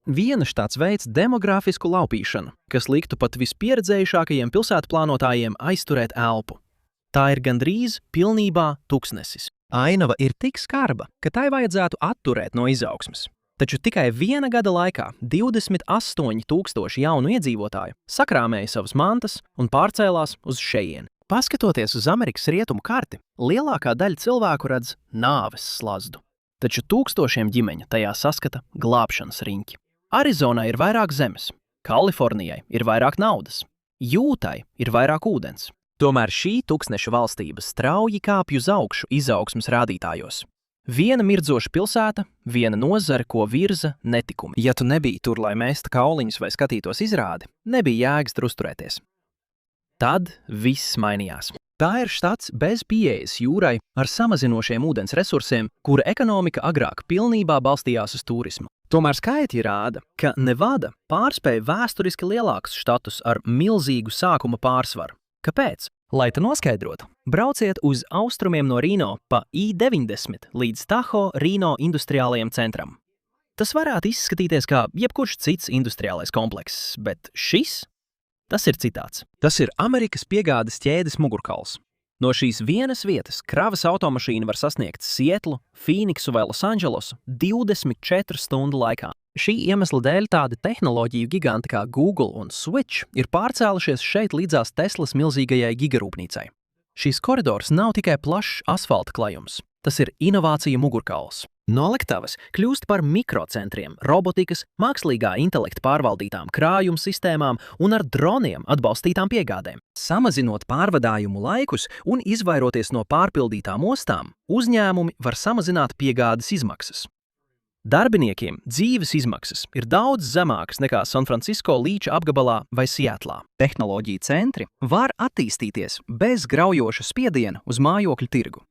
Viena štats veids demografisku laupīšanu, kas liktu pat vispieredzējušākajiem pilsētu plānotājiem aizturēt elpu. Tā ir gandrīz pilnībā tuksnesis. Ainava ir tik skarba, ka tai vajadzētu atturēt no izaugsmes. Taču tikai viena gada laikā 28,000 jaunu iedzīvotāju sakrāmēja savas mantas un pārcēlās uz šejieni. Paskatoties uz Amerikas rietumu karti, lielākā daļa cilvēku redz nāves slazdu. Taču tūkstošiem ģimeņu tajā saskata glābšanas riņķi. Arizonai ir vairāk zemes, Kalifornijai ir vairāk naudas, Jūtai ir vairāk ūdens. Tomēr šī tuksneša valstība strauji kāpj uz augšu izaugsmes rādītājos. Viena mirdzoša pilsēta, viena nozare, ko virza netikumi. Ja tu nebija tur, lai mēsta kauliņus vai skatītos izrādi, nebija jēgas tur uzturēties. Tad viss mainījās. Tā ir štats bez pieejas jūrai ar samazinošiem ūdens resursiem, kura ekonomika agrāk pilnībā balstījās uz turismu. Tomēr skaitļi rāda, ka Nevada pārspēja vēsturiski lielākus štatus ar milzīgu sākuma pārsvaru. Kāpēc? Lai to noskaidrotu, brauciet uz austrumiem no Reno pa I-90 līdz Tahoe Reno industriālajiem centram. Tas varētu izskatīties kā jebkurš cits industriālais komplekss, bet tas ir citāds. Tas ir Amerikas piegādes ķēdes mugurkauls. No šīs vienas vietas kravas automašīna var sasniegt Sietlu, Fīniksu vai Losandželosu 24 stundu laikā. Šī iemesla dēļ tādi tehnoloģiju giganti kā Google un Switch ir pārcēlušies šeit līdzās Teslas milzīgajai gigarūpnīcai. Šīs koridors nav tikai plašs asfalta klajums, tas ir inovāciju mugurkauls. Noliktavas kļūst par mikrocentriem, robotikas, mākslīgā intelekta pārvaldītām krājuma sistēmām un ar droniem atbalstītām piegādēm. Samazinot pārvadājumu laikus un izvairoties no pārpildītām ostām, uzņēmumi var samazināt piegādes izmaksas. Darbiniekiem dzīves izmaksas ir daudz zemākas nekā Sanfrancisko līča apgabalā vai Sietlā. Tehnoloģiju centri var attīstīties bez graujoša spiediena uz mājokļu tirgu.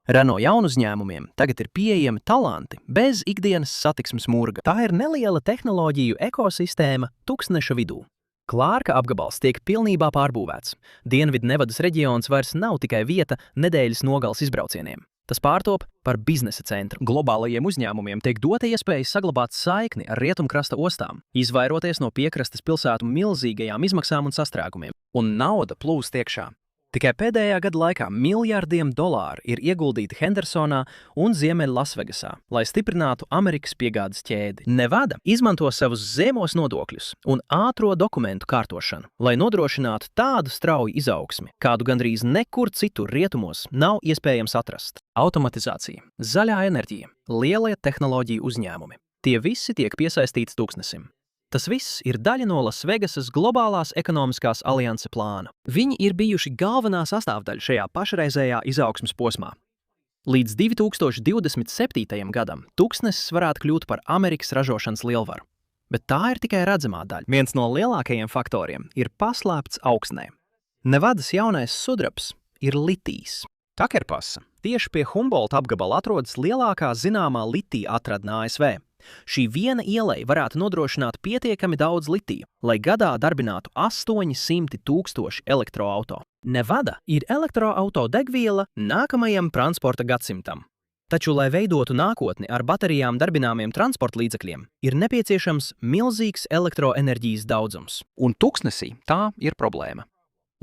Renault jaunuzņēmumiem tagad ir pieejami talanti bez ikdienas satiksmes murga. Tā ir neliela tehnoloģiju ekosistēma tuksneša vidū. Klārka apgabals tiek pilnībā pārbūvēts. Dienvidnevadas reģions vairs nav tikai vieta nedēļas nogales izbraucieniem. Tas pārtop par biznesa centru. Globālajiem uzņēmumiem tiek dota iespēja saglabāt saikni ar rietumkrasta ostām, izvairoties no piekrastes pilsētu milzīgajām izmaksām un sastrēgumiem. Un nauda plūst iekšā. Tikai pēdējā gada laikā miljardiem dolāru ir ieguldīti Hendersonā un Ziemeļ Lasvegasā, lai stiprinātu Amerikas piegādes ķēdi. Nevada izmanto savus zemos nodokļus un ātro dokumentu kārtošanu, lai nodrošinātu tādu strauju izaugsmi, kādu gandrīz nekur citur rietumos nav iespējams atrast. Automatizācija, zaļā enerģija, lielie tehnoloģiju uzņēmumi. Tie visi tiek piesaistīti tuksnesim. Tas viss ir daļa no Lasvegasas globālās ekonomiskās alianse plāna. Viņi ir bijuši galvenā sastāvdaļa šajā pašreizējā izaugsmes posmā. Līdz 2027. gadam tuksnesis varētu kļūt par Amerikas ražošanas lielvaru. Bet tā ir tikai redzamā daļa. Viens no lielākajiem faktoriem ir paslēpts augsnē. Nevadas jaunais sudrabs ir litijs. Takerpasa. Tieši pie Humboldt apgabala atrodas lielākā zināmā litija atradne ASV. Šī viena ielai varētu nodrošināt pietiekami daudz litiju, lai gadā darbinātu 800,000 elektroauto. Nevada ir elektroauto degviela nākamajam transporta gadsimtam. Taču, lai veidotu nākotni ar baterijām darbināmiem transporta līdzekļiem, ir nepieciešams milzīgs elektroenerģijas daudzums. Un tuksnesī tā ir problēma.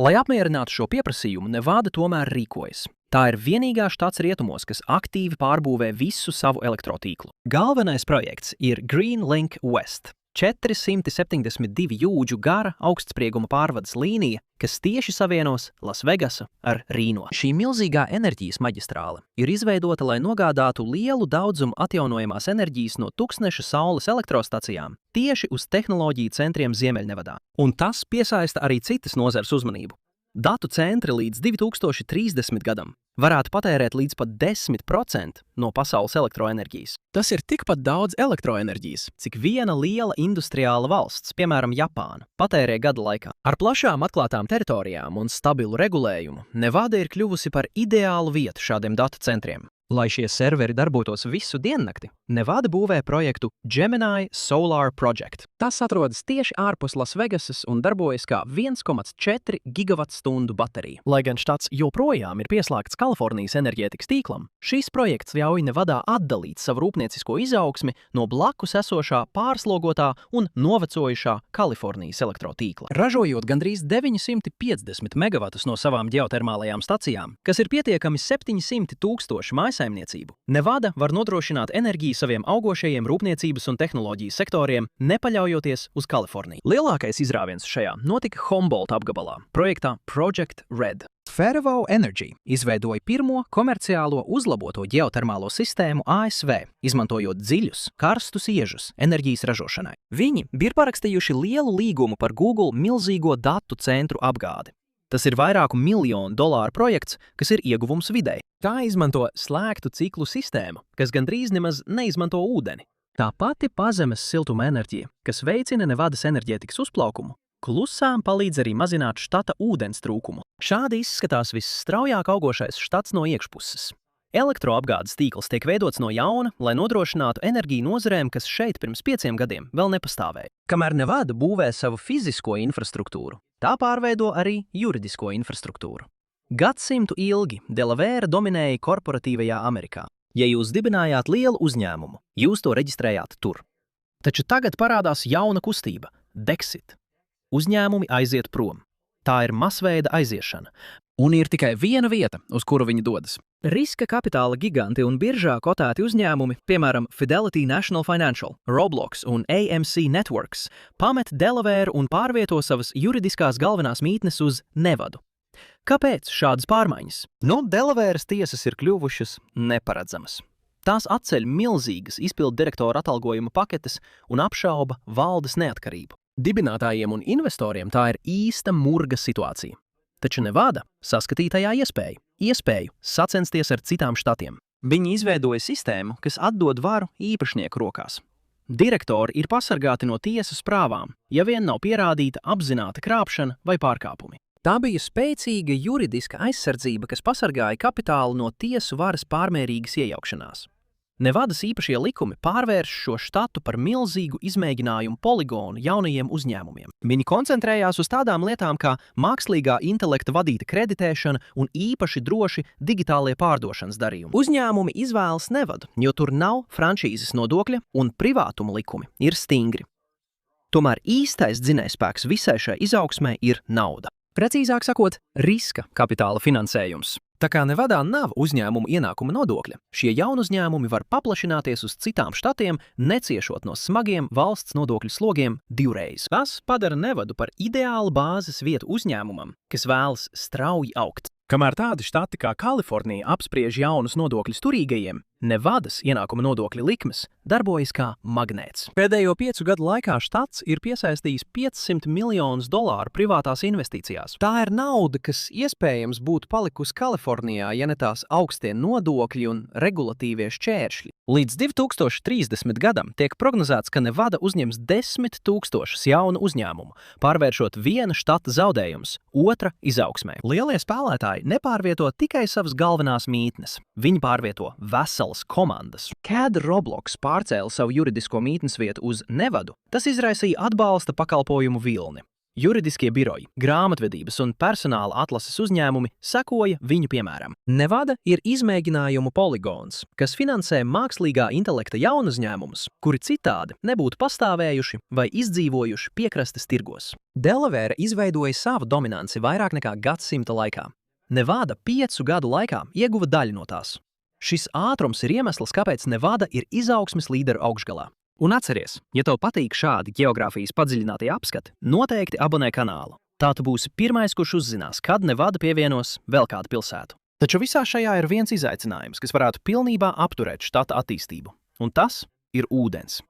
Lai apmierinātu šo pieprasījumu, Nevada tomēr rīkojas. Tā ir vienīgā štats rietumos, kas aktīvi pārbūvē visu savu elektrotīklu. Galvenais projekts ir Green Link West. 472 jūdžu gara augstsprieguma pārvades līnija, kas tieši savienos Lasvegasu ar Rīno. Šī milzīgā enerģijas maģistrāle ir izveidota, lai nogādātu lielu daudzumu atjaunojamās enerģijas no tuksneša saules elektrostacijām tieši uz tehnoloģiju centriem Ziemeļnevadā. Un tas piesaista arī citas nozares uzmanību. Datu centri līdz 2030. gadam varētu patērēt līdz pat 10% no pasaules elektroenerģijas. Tas ir tikpat daudz elektroenerģijas, cik viena liela industriāla valsts, piemēram Japāna, patērē gada laikā. Ar plašām atklātām teritorijām un stabilu regulējumu, Nevada ir kļuvusi par ideālu vietu šādiem datu centriem. Lai šie serveri darbotos visu diennakti, Nevada būvē projektu Gemini Solar Project. Tas atrodas tieši ārpus Lasvegasas un darbojas kā 1,4 gigavatstundu baterija. Lai gan štats joprojām ir pieslēgts Kalifornijas enerģētikas tīklam, šis projekts ļauj Nevadā atdalīt savu rūpniecisko izaugsmi no blakus esošā pārslogotā un novecojušā Kalifornijas elektrotīkla. Ražojot gandrīz 950 megavatus no savām ģeotermālajām stacijām, kas ir pietiekami 700,000 mājsaimniecību, Nevada var nodrošināt enerģiju saviem augošajiem rūpniecības un tehnoloģiju sektoriem, nepaļaujoties uz Kaliforniju. Lielākais izrāviens šajā notika Humboldt apgabalā, projektā Project Red. Fervo Energy izveidoja pirmo komerciālo uzlaboto ģeotermālo sistēmu ASV, izmantojot dziļus, karstus iežus enerģijas ražošanai. Viņi bija parakstījuši lielu līgumu par Google milzīgo datu centru apgādi. Tas ir vairāku miljonu dolāru projekts, kas ir ieguvums videi. Tā izmanto slēgtu ciklu sistēmu, kas gandrīz nemaz neizmanto ūdeni. Tā pati pazemes siltuma enerģija, kas veicina Nevadas enerģētikas uzplaukumu, klusām palīdz arī mazināt štata ūdens trūkumu. Šādi izskatās visstraujāk augošais štats no iekšpuses. Elektroapgādes tīkls tiek veidots no jauna, lai nodrošinātu enerģiju nozarēm, kas šeit pirms 5 gadiem vēl nepastāvēja. Kamēr Nevada būvē savu fizisko infrastruktūru, tā pārveido arī juridisko infrastruktūru. Gadsimtu ilgi Delavēra dominēja korporatīvajā Amerikā. Ja jūs dibinājāt lielu uzņēmumu, jūs to reģistrējāt tur. Taču tagad parādās jauna kustība – Dexit. Uzņēmumi aiziet prom. Tā ir masveida aiziešana. Un ir tikai viena vieta, uz kuru viņi dodas. Riska kapitāla giganti un biržā kotēti uzņēmumi, piemēram Fidelity National Financial, Roblox un AMC Networks, pamet Delavēru un pārvieto savas juridiskās galvenās mītnes uz Nevadu. Kāpēc šādas pārmaiņas? Delavēras tiesas ir kļuvušas neparedzamas. Tās atceļ milzīgas izpildu direktora atalgojuma paketes un apšauba valdes neatkarību. Dibinātājiem un investoriem tā ir īsta murga situācija. Taču Nevada saskatīja tajā iespēju sacensties ar citām štatiem. Viņi izveidoja sistēmu, kas atdod varu īpašnieku rokās. Direktori ir pasargāti no tiesas prāvām, ja vien nav pierādīta apzināta krāpšana vai pārkāpumi. Tā bija spēcīga juridiska aizsardzība, kas pasargāja kapitālu no tiesu varas pārmērīgas iejaukšanās. Nevadas īpašie likumi pārvērš šo štatu par milzīgu izmēģinājumu poligonu jaunajiem uzņēmumiem. Viņi koncentrējās uz tādām lietām kā mākslīgā intelekta vadīta kreditēšana un īpaši droši digitālie pārdošanas darījumi. Uzņēmumi izvēlas Nevadu, jo tur nav franšīzes nodokļa un privātuma likumi ir stingri. Tomēr īstais dzinējspēks visai šai izaugsmē ir nauda. Precīzāk sakot, riska kapitāla finansējums. Tā kā Nevadā nav uzņēmumu ienākuma nodokļa, šie jaunuzņēmumi var paplašināties uz citām štatiem, neciešot no smagiem valsts nodokļu slogiem divreiz. Tas padara Nevadu par ideālu bāzes vietu uzņēmumam, kas vēlas strauji augt. Kamēr tādi štati kā Kalifornija apspriež jaunus nodokļus turīgajiem, Nevadas ienākuma nodokļa likmes darbojas kā magnēts. Pēdējo 5 gadu laikā štats ir piesaistījis $500 miljonus privātās investīcijās. Tā ir nauda, kas iespējams būtu palikusi Kalifornijā, ja ne tās augstie nodokļi un regulatīvie šķēršļi. Līdz 2030 gadam tiek prognozēts, ka Nevada uzņems 10 000 jaunu uzņēmumu, pārvēršot viena štata zaudējums otra izaugsmē. Lielie spēlētāji nepārvieto tikai savas galvenās mītnes. Viņi pārvieto veselas komandas. Kad Roblox pārcēla savu juridisko mītnes vietu uz Nevadu, tas izraisīja atbalsta pakalpojumu vilni. Juridiskie biroji, grāmatvedības un personāla atlases uzņēmumi sekoja viņu piemēram. Nevada ir izmēģinājumu poligons, kas finansē mākslīgā intelekta jaunuzņēmumus, kuri citādi nebūtu pastāvējuši vai izdzīvojuši piekrastes tirgos. Delavēra izveidoja savu dominanci vairāk nekā gadsimta laikā. Nevada 5 gadu laikā ieguva daļu no tās. Šis ātrums ir iemesls, kāpēc Nevada ir izaugsmes līderu augšgalā. Un atceries, ja tev patīk šādi geogrāfijas padziļinātie apskati, noteikti abonē kanālu. Tā tu būsi pirmais, kurš uzzinās, kad Nevada pievienos vēl kādu pilsētu. Taču visā šajā ir viens izaicinājums, kas varētu pilnībā apturēt štata attīstību. Un tas ir ūdens.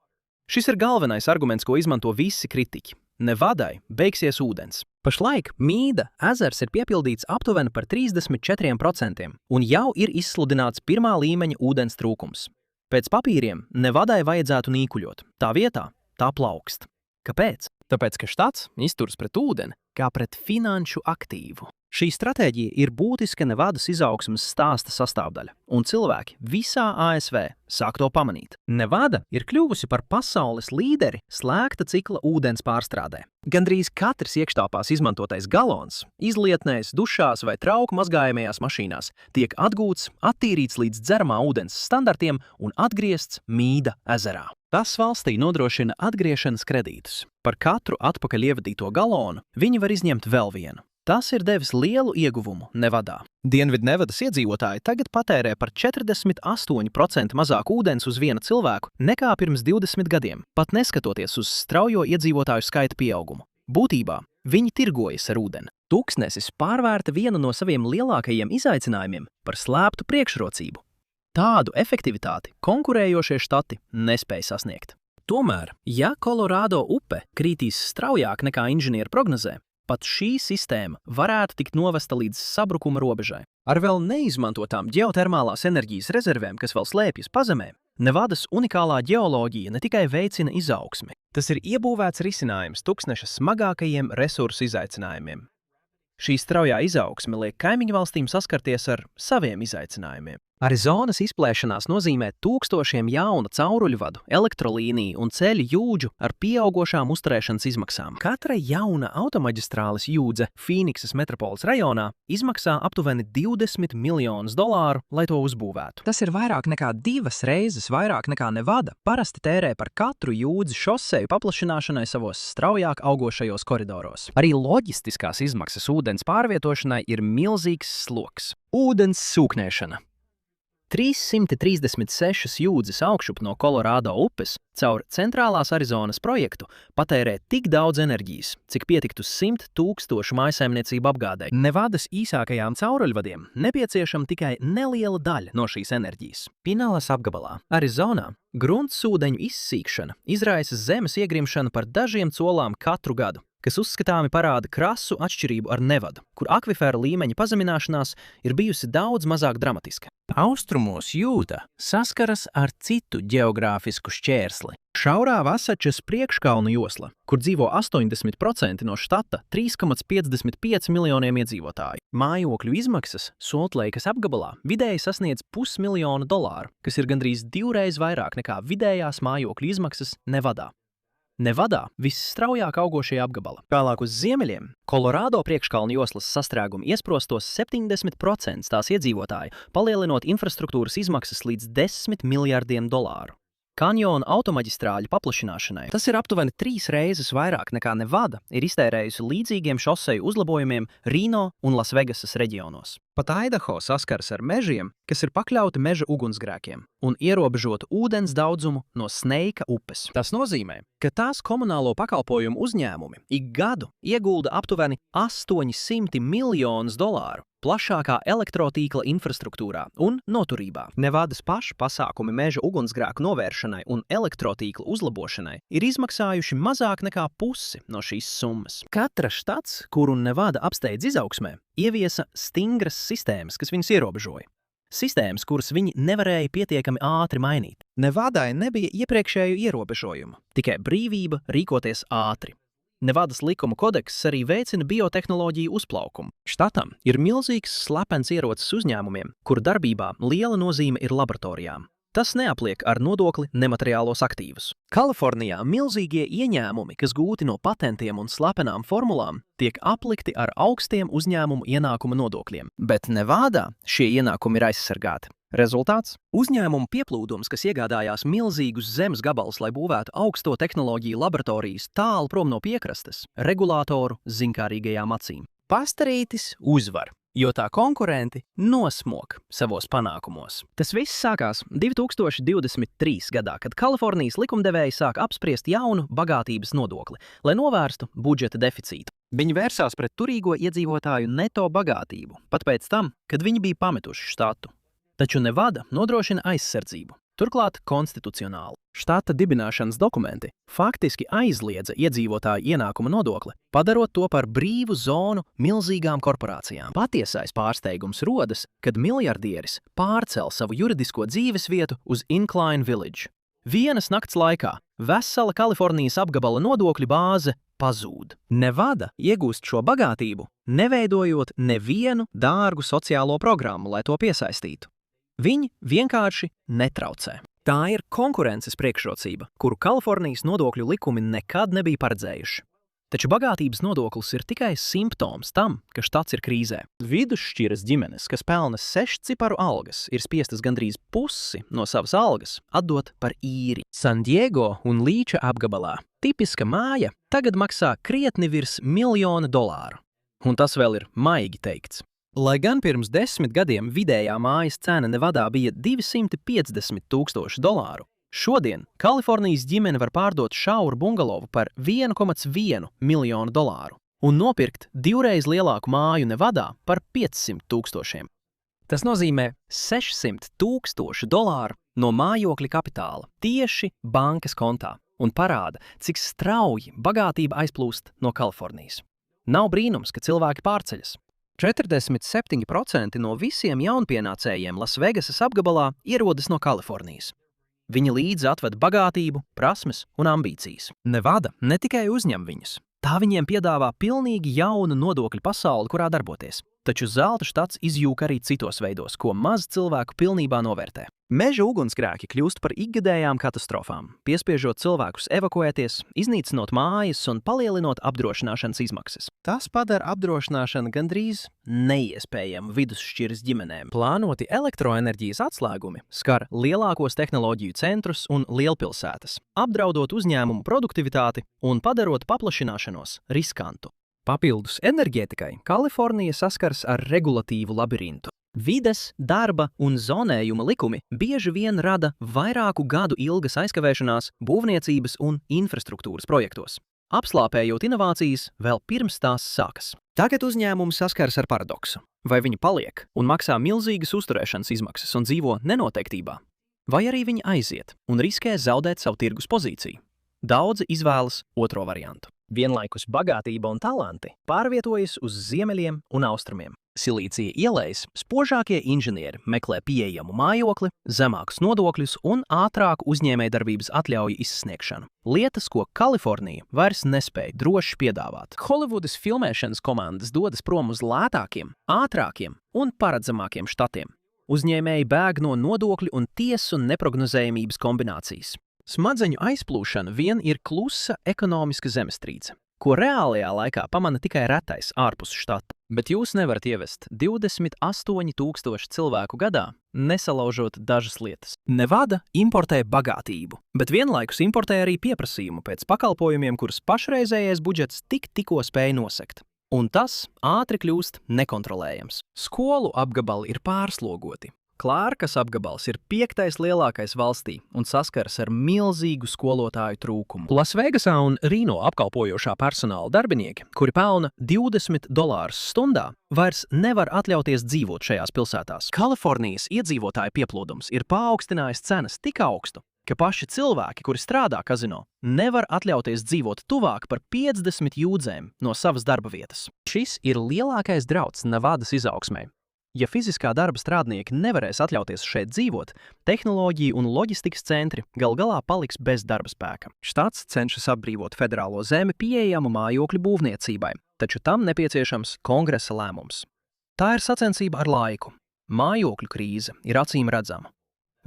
Šis ir galvenais arguments, ko izmanto visi kritiķi. Nevadai beigsies ūdens. Pašlaik Mīda ezers ir piepildīts aptuveni par 34% un jau ir izsludināts pirmā līmeņa ūdens trūkums. Pēc papīriem Nevadai vajadzētu nīkuļot. Tā vietā tā plaukst. Kāpēc? Tāpēc, ka štats izturas pret ūdeni kā pret finanšu aktīvu. Šī stratēģija ir būtiska Nevadas izaugsmes stāsta sastāvdaļa, un cilvēki visā ASV sāk to pamanīt. Nevada ir kļuvusi par pasaules līderi slēgta cikla ūdens pārstrādē. Gandrīz katrs iekštāpās izmantotais galons, izlietnēs, dušās vai trauku mazgājamajās mašīnās tiek atgūts, attīrīts līdz dzeramā ūdens standartiem un atgriezts Mīda ezerā. Tas valstī nodrošina atgriešanas kredītus. Par katru atpakaļ ievadīto galonu viņi var izņemt vēl vienu. Tas ir devis lielu ieguvumu Nevadā. Dienvidnevadas iedzīvotāji tagad patērē par 48% mazāk ūdens uz vienu cilvēku nekā pirms 20 gadiem, pat neskatoties uz straujo iedzīvotāju skaita pieaugumu. Būtībā viņi tirgojas ar ūdeni. Tuksnesis pārvērta vienu no saviem lielākajiem izaicinājumiem par slēptu priekšrocību. Tādu efektivitāti konkurējošie štati nespēja sasniegt. Tomēr, ja Kolorādo upe krītīs straujāk nekā inženieri prognozē, pat šī sistēma varētu tikt novesta līdz sabrukuma robežai. Ar vēl neizmantotām ģeotermālās enerģijas rezervēm, kas vēl slēpjas pazemē, Nevadas unikālā ģeoloģija ne tikai veicina izaugsmi. Tas ir iebūvēts risinājums tuksneša smagākajiem resursu izaicinājumiem. Šī straujā izaugsme liek kaimiņu valstīm saskarties ar saviem izaicinājumiem. Arizonas izplēšanās nozīmē tūkstošiem jaunu cauruļvadu, elektrolīniju un ceļu jūdžu ar pieaugošām uzturēšanas izmaksām. Katra jauna automaģistrāles jūdze Fīniksas metropoles rajonā izmaksā aptuveni $20 miljonus, lai to uzbūvētu. Tas ir vairāk nekā 2 reizes vairāk nekā Nevada parasti tērē par katru jūdzi šoseju paplašināšanai savos straujāk augošajos koridoros. Arī loģistiskās izmaksas ūdens pārvietošanai ir milzīgs sloks. Ūdens sūknēšana. 336 jūdzes augšup no Kolorādo upes caur centrālās Arizonas projektu patērē tik daudz enerģijas, cik pietiktu 100 000 mājsaimniecību apgādei. Nevadas īsākajām cauruļvadiem nepieciešama tikai neliela daļa no šīs enerģijas. Pinalas apgabalā, Arizonā, gruntsūdeņu izsīkšana izraisa zemes iegrimšanu par dažiem colām katru gadu, kas uzskatāmi parāda krasu atšķirību ar Nevadu, kur akvifera līmeņa pazemināšanās ir bijusi daudz mazāk dramatiska. Austrumos jūta saskaras ar citu ģeogrāfisku šķērsli. Šaurā Vasačas priekškalnu josla, kur dzīvo 80% no štata 3,55 miljoniem iedzīvotāju. Mājokļu izmaksas Soltleikas apgabalā vidēji sasniedz $500 000, kas ir gandrīz 2 reizes vairāk nekā vidējās mājokļu izmaksas Nevadā. Nevadā visstraujāk augošie apgabala. Tālāk uz ziemeļiem, Kolorādo priekškalnu joslas sastrēgumu iesprostos 70% tās iedzīvotāju, palielinot infrastruktūras izmaksas līdz $10 miljardiem. Kanjona automaģistrāļu paplašināšanai tas ir aptuveni 3 reizes vairāk nekā Nevada ir iztērējusi līdzīgiem šoseju uzlabojumiem Rino un Lasvegasas reģionos. Pat Idaho saskaras ar mežiem, kas ir pakļauti meža ugunsgrēkiem un ierobežotu ūdens daudzumu no Sneika upes. Tas nozīmē, ka tās komunālo pakalpojumu uzņēmumi ik gadu iegulda aptuveni $800 miljonus plašākā elektrotīkla infrastruktūrā un noturībā. Nevadas pašu pasākumi meža ugunsgrēku novēršanai un elektrotīkla uzlabošanai ir izmaksājuši mazāk nekā pusi no šīs summas. Katra štats, kuru Nevada apsteidz izaugsmē, ieviesa stingras sistēmas, kas viņus ierobežoja. Sistēmas, kuras viņi nevarēja pietiekami ātri mainīt. Nevadai nebija iepriekšēju ierobežojumu, tikai brīvība rīkoties ātri. Nevadas likuma kodeks arī veicina biotehnoloģiju uzplaukumu. Štatam ir milzīgs slepens ierocis uzņēmumiem, kur darbībā liela nozīme ir laboratorijām. Tas neapliek ar nodokli nemateriālos aktīvus. Kalifornijā milzīgie ieņēmumi, kas gūti no patentiem un slepenām formulām, tiek aplikti ar augstiem uzņēmumu ienākuma nodokļiem, bet Nevadā šie ienākumi ir aizsargāti. Rezultāts – uzņēmumu pieplūdums, kas iegādājās milzīgus zemes gabalus, lai būvētu augsto tehnoloģiju laboratorijas tālu prom no piekrastes, regulātoru zinkārīgajām acīm. Pastarītis uzvar, jo tā konkurenti nosmok savos panākumos. Tas viss sākās 2023. gadā, kad Kalifornijas likumdevēji sāk apspriest jaunu bagātības nodokli, lai novērstu budžeta deficītu. Viņi vērsās pret turīgo iedzīvotāju neto bagātību, pat pēc tam, kad viņi bija pametuši štatu. Taču Nevada nodrošina aizsardzību, turklāt konstitucionāli. Štata dibināšanas dokumenti faktiski aizliedza iedzīvotāju ienākuma nodokli, padarot to par brīvu zonu milzīgām korporācijām. Patiesais pārsteigums rodas, kad miljardieris pārcel savu juridisko dzīvesvietu uz Incline Village. Vienas nakts laikā vesela Kalifornijas apgabala nodokļu bāze pazūd. Nevada iegūst šo bagātību, neveidojot nevienu dārgu sociālo programmu, lai to piesaistītu. Viņi vienkārši netraucē. Tā ir konkurences priekšrocība, kuru Kalifornijas nodokļu likumi nekad nebija paredzējuši. Taču bagātības nodoklis ir tikai simptoms tam, ka štats ir krīzē. Vidusšķiras ģimenes, kas pelna 6-ciparu algas, ir spiestas gandrīz pusi no savas algas atdot par īri. San Diego un Līča apgabalā tipiska māja tagad maksā krietni virs $1 000 000. Un tas vēl ir maigi teikts. Lai gan pirms 10 gadiem vidējā mājas cena Nevadā bija $250,000, šodien Kalifornijas ģimene var pārdot šauru bungalovu par $1,1 miljonu un nopirkt 2 lielāku māju Nevadā par $500,000. Tas nozīmē $600,000 no mājokļa kapitāla tieši bankas kontā un parāda, cik strauji bagātība aizplūst no Kalifornijas. Nav brīnums, ka cilvēki pārceļas. 47% no visiem jaunpienācējiem Lasvegasas apgabalā ierodas no Kalifornijas. Viņi līdzi atved bagātību, prasmes un ambīcijas. Nevada ne tikai uzņem viņus, tā viņiem piedāvā pilnīgi jaunu nodokļu pasauli, kurā darboties. Taču zelta štats izjūk arī citos veidos, ko maz cilvēku pilnībā novērtē. Meža ugunsgrēki kļūst par ikgadējām katastrofām, piespiežot cilvēkus evakuēties, iznīcinot mājas un palielinot apdrošināšanas izmaksas. Tas padara apdrošināšanu gandrīz neiespējamu vidusšķiras ģimenēm. Plānoti elektroenerģijas atslēgumi skar lielākos tehnoloģiju centrus un lielpilsētas, apdraudot uzņēmumu produktivitāti un padarot paplašināšanos riskantu. Papildus enerģētikai Kalifornija saskars ar regulatīvu labirintu. Vides, darba un zonējuma likumi bieži vien rada vairāku gadu ilgas aizkavēšanās būvniecības un infrastruktūras projektos, apslāpējot inovācijas vēl pirms tās sākas. Tagad uzņēmumi saskars ar paradoksu. Vai viņi paliek un maksā milzīgas uzturēšanas izmaksas un dzīvo nenoteiktībā? Vai arī viņi aiziet un riskē zaudēt savu tirgus pozīciju? Daudzi izvēlas otro variantu. Vienlaikus bagātība un talanti pārvietojas uz ziemeļiem un austrumiem. Silīcija ielejas spožākie inženieri meklē pieejamu mājokli, zemākus nodokļus un ātrāku uzņēmējdarbības atļauju izsniegšanu. Lietas, ko Kalifornija vairs nespēja droši piedāvāt. Holivudas filmēšanas komandas dodas prom uz lētākiem, ātrākiem un paredzamākiem štatiem. Uzņēmēji bēg no nodokļu un tiesu neprognozējamības kombinācijas. Smadzeņu aizplūšana vien ir klusa ekonomiska zemestrīce, ko reālajā laikā pamana tikai retais ārpus štata. Bet jūs nevarat ievest 28,000 cilvēku gadā, nesalaužot dažas lietas. Nevada importē bagātību, bet vienlaikus importē arī pieprasījumu pēc pakalpojumiem, kurus pašreizējais budžets tikko spēja nosegt. Un tas ātri kļūst nekontrolējams. Skolu apgabali ir pārslogoti. Klārkas apgabals ir 5. lielākais valstī un saskars ar milzīgu skolotāju trūkumu. Lasvegasā un Rīno apkalpojošā personāla darbinieki, kuri pelna $20 stundā, vairs nevar atļauties dzīvot šajās pilsētās. Kalifornijas iedzīvotāju pieplūdums ir paaugstinājis cenas tik augstu, ka paši cilvēki, kuri strādā kazino, nevar atļauties dzīvot tuvāk par 50 jūdzēm no savas darba vietas. Šis ir lielākais drauds Nevadas izaugsmei. Ja fiziskā darba strādnieki nevarēs atļauties šeit dzīvot, tehnoloģiju un loģistikas centri gal galā paliks bez darba spēka. Štats cenšas atbrīvot federālo zemi pieejamu mājokļu būvniecībai, taču tam nepieciešams kongresa lēmums. Tā ir sacensība ar laiku. Mājokļu krīze ir acīm redzama.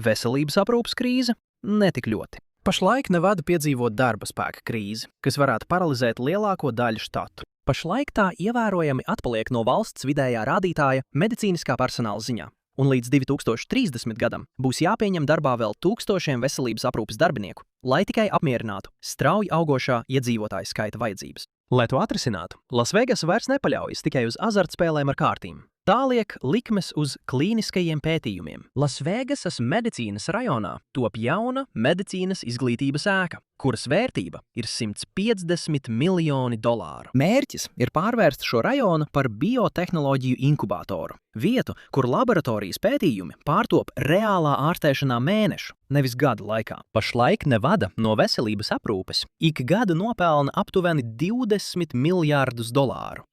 Veselības aprūpes krīze netik ļoti. Pašlaik Nevada piedzīvo darba spēka krīzi, kas varētu paralizēt lielāko daļu štatu. Pašlaik tā ievērojami atpaliek no valsts vidējā rādītāja medicīniskā personāla ziņā, un līdz 2030 gadam būs jāpieņem darbā vēl tūkstošiem veselības aprūpes darbinieku, lai tikai apmierinātu strauji augošā iedzīvotāju skaita vajadzības. Lai to atrisinātu, Lasvegas vairs nepaļaujas tikai uz azartspēlēm ar kārtīm. Tā liek likmes uz klīniskajiem pētījumiem. Lasvegasas medicīnas rajonā top jauna medicīnas izglītības ēka, kuras vērtība ir $150 miljoni. Mērķis ir pārvērst šo rajonu par biotehnoloģiju inkubatoru, vietu, kur laboratorijas pētījumi pārtop reālā ārstēšanā mēnešu, nevis gadu laikā. Pašlaik Nevada no veselības aprūpes ik gadu nopelna aptuveni $20 miljardus,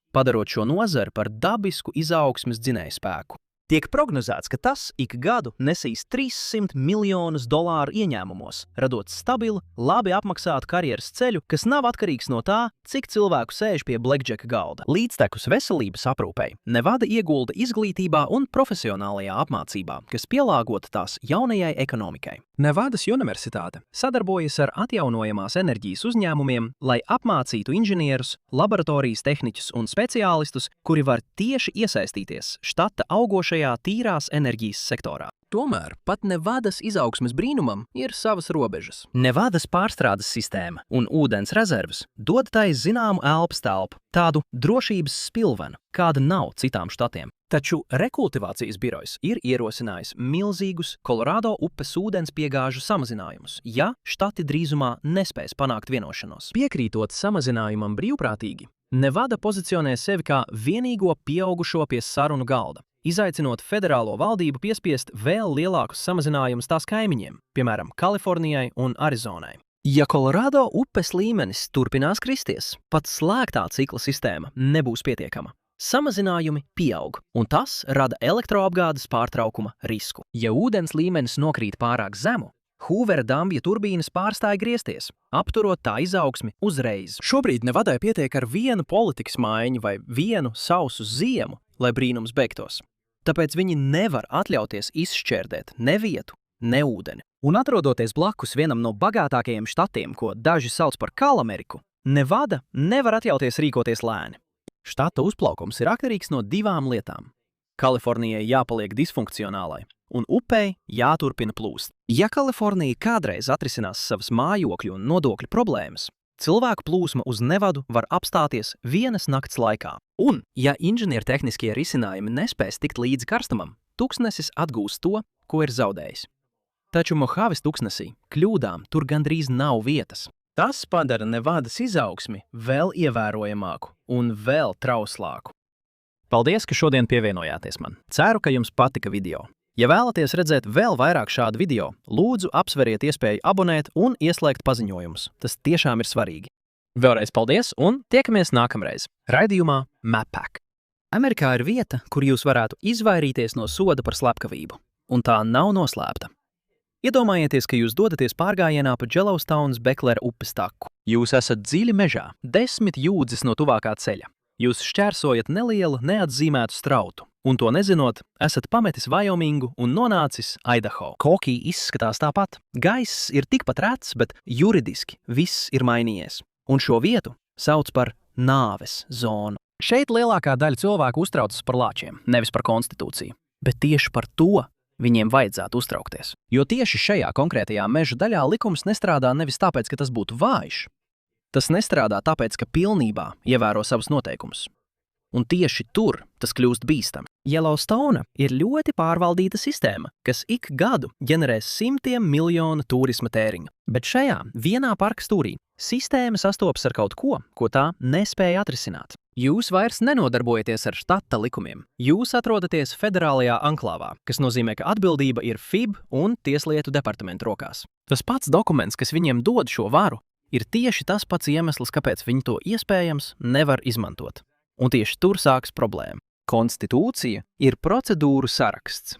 padarot šo nozari par dabisku izaugsmes dzinējspēku. Tiek prognozēts, ka tas ik gadu nesīs $300 miljonus ieņēmumos, radot stabilu, labi apmaksātu karjeras ceļu, kas nav atkarīgs no tā, cik cilvēku sēž pie blackjacka galda. Līdztekus veselības aprūpei, Nevada iegulda izglītībā un profesionālajā apmācībā, kas pielāgota tās jaunajai ekonomikai. Nevadas Universitāte sadarbojas ar atjaunojamās enerģijas uzņēmumiem, lai apmācītu inženierus, laboratorijas tehniķus un speciālistus, kuri var tieši iesaistīties štata augošajā tīrās enerģijas sektorā. Tomēr pat Nevadas izaugsmes brīnumam ir savas robežas. Nevadas pārstrādes sistēma un ūdens rezerves dod tai zināmu elpas telpu, tādu drošības spilvenu, kāda nav citām štatiem. Taču rekultivācijas birojs ir ierosinājis milzīgus Kolorādo upes ūdens piegāžu samazinājumus, ja štati drīzumā nespēs panākt vienošanos. Piekrītot samazinājumam brīvprātīgi, Nevada pozicionē sevi kā vienīgo pieaugušo pie sarunu galda, izaicinot federālo valdību piespiest vēl lielākus samazinājumus tās kaimiņiem, piemēram, Kalifornijai un Arizonai. Ja Kolorādo upes līmenis turpinās kristies, pat slēgtā cikla sistēma nebūs pietiekama. Samazinājumi pieaug, un tas rada elektroapgādes pārtraukuma risku. Ja ūdens līmenis nokrīt pārāk zemu, Hoovera dambja turbīnas pārstāja griezties, apturot tā izaugsmi uzreiz. Šobrīd Nevadai pietiek ar vienu politikas maiņu vai vienu sausu ziemu, lai brīnums beigtos. Tāpēc viņi nevar atļauties izšķērdēt ne vietu, ne ūdeni. Un atrodoties blakus vienam no bagātākajiem štatiem, ko daži sauc par Kalameriku, Nevada nevar atļauties rīkoties lēni. Štata uzplaukums ir atkarīgs no divām lietām. Kalifornijai jāpaliek disfunkcionālai, un upei jāturpina plūst. Ja Kalifornija kādreiz atrisinās savas mājokļu un nodokļu problēmas, cilvēku plūsma uz Nevadu var apstāties vienas nakts laikā. Un, ja inženiertehniskie risinājumi nespēs tikt līdz karstumam, tuksnesis atgūs to, ko ir zaudējis. Taču Mohaves tuksnesī kļūdām tur gandrīz nav vietas. Tas padara Nevadas izaugsmi vēl ievērojamāku un vēl trauslāku. Paldies, ka šodien pievienojāties man. Ceru, ka jums patika video. Ja vēlaties redzēt vēl vairāk šādu video, lūdzu apsveriet iespēju abonēt un ieslēgt paziņojumus. Tas tiešām ir svarīgi. Vēlreiz paldies un tiekamies nākamreiz raidījumā MapPack. Amerikā ir vieta, kur jūs varētu izvairīties no soda par slepkavību, un tā nav noslēpta. Iedomājieties, ka jūs dodaties pārgājienā pa Yellowstones Beklera upes taku. Jūs esat dziļi mežā, 10 jūdzes no tuvākā ceļa. Jūs šķērsojat nelielu, neatzīmētu strautu, un to nezinot, esat pametis Vajomingu un nonācis Idaho. Kokī izskatās tāpat. Gaiss ir tikpat rets, bet juridiski viss ir mainījies. Un šo vietu sauc par nāves zonu. Šeit lielākā daļa cilvēku uztraucas par lāčiem, nevis par konstitūciju. Bet tieši par to viņiem vajadzētu uztraukties. Jo tieši šajā konkrētajā meža daļā likums nestrādā nevis tāpēc, ka tas būtu vājš. Tas nestrādā tāpēc, ka pilnībā ievēro savus noteikumus. Un tieši tur tas kļūst bīstami. Yellowstone ir ļoti pārvaldīta sistēma, kas ik gadu ģenerēs simtiem miljonu turisma tēriņu. Bet šajā vienā parka stūrī sistēma sastopas ar kaut ko, ko tā nespēja atrisināt. Jūs vairs nenodarbojaties ar štata likumiem. Jūs atrodaties federālajā anklāvā, kas nozīmē, ka atbildība ir FIB un Tieslietu departamentu rokās. Tas pats dokuments, kas viņiem dod šo varu, ir tieši tas pats iemesls, kāpēc viņi to iespējams nevar izmantot. Un tieši tur sāks problēma. Konstitūcija ir procedūru saraksts.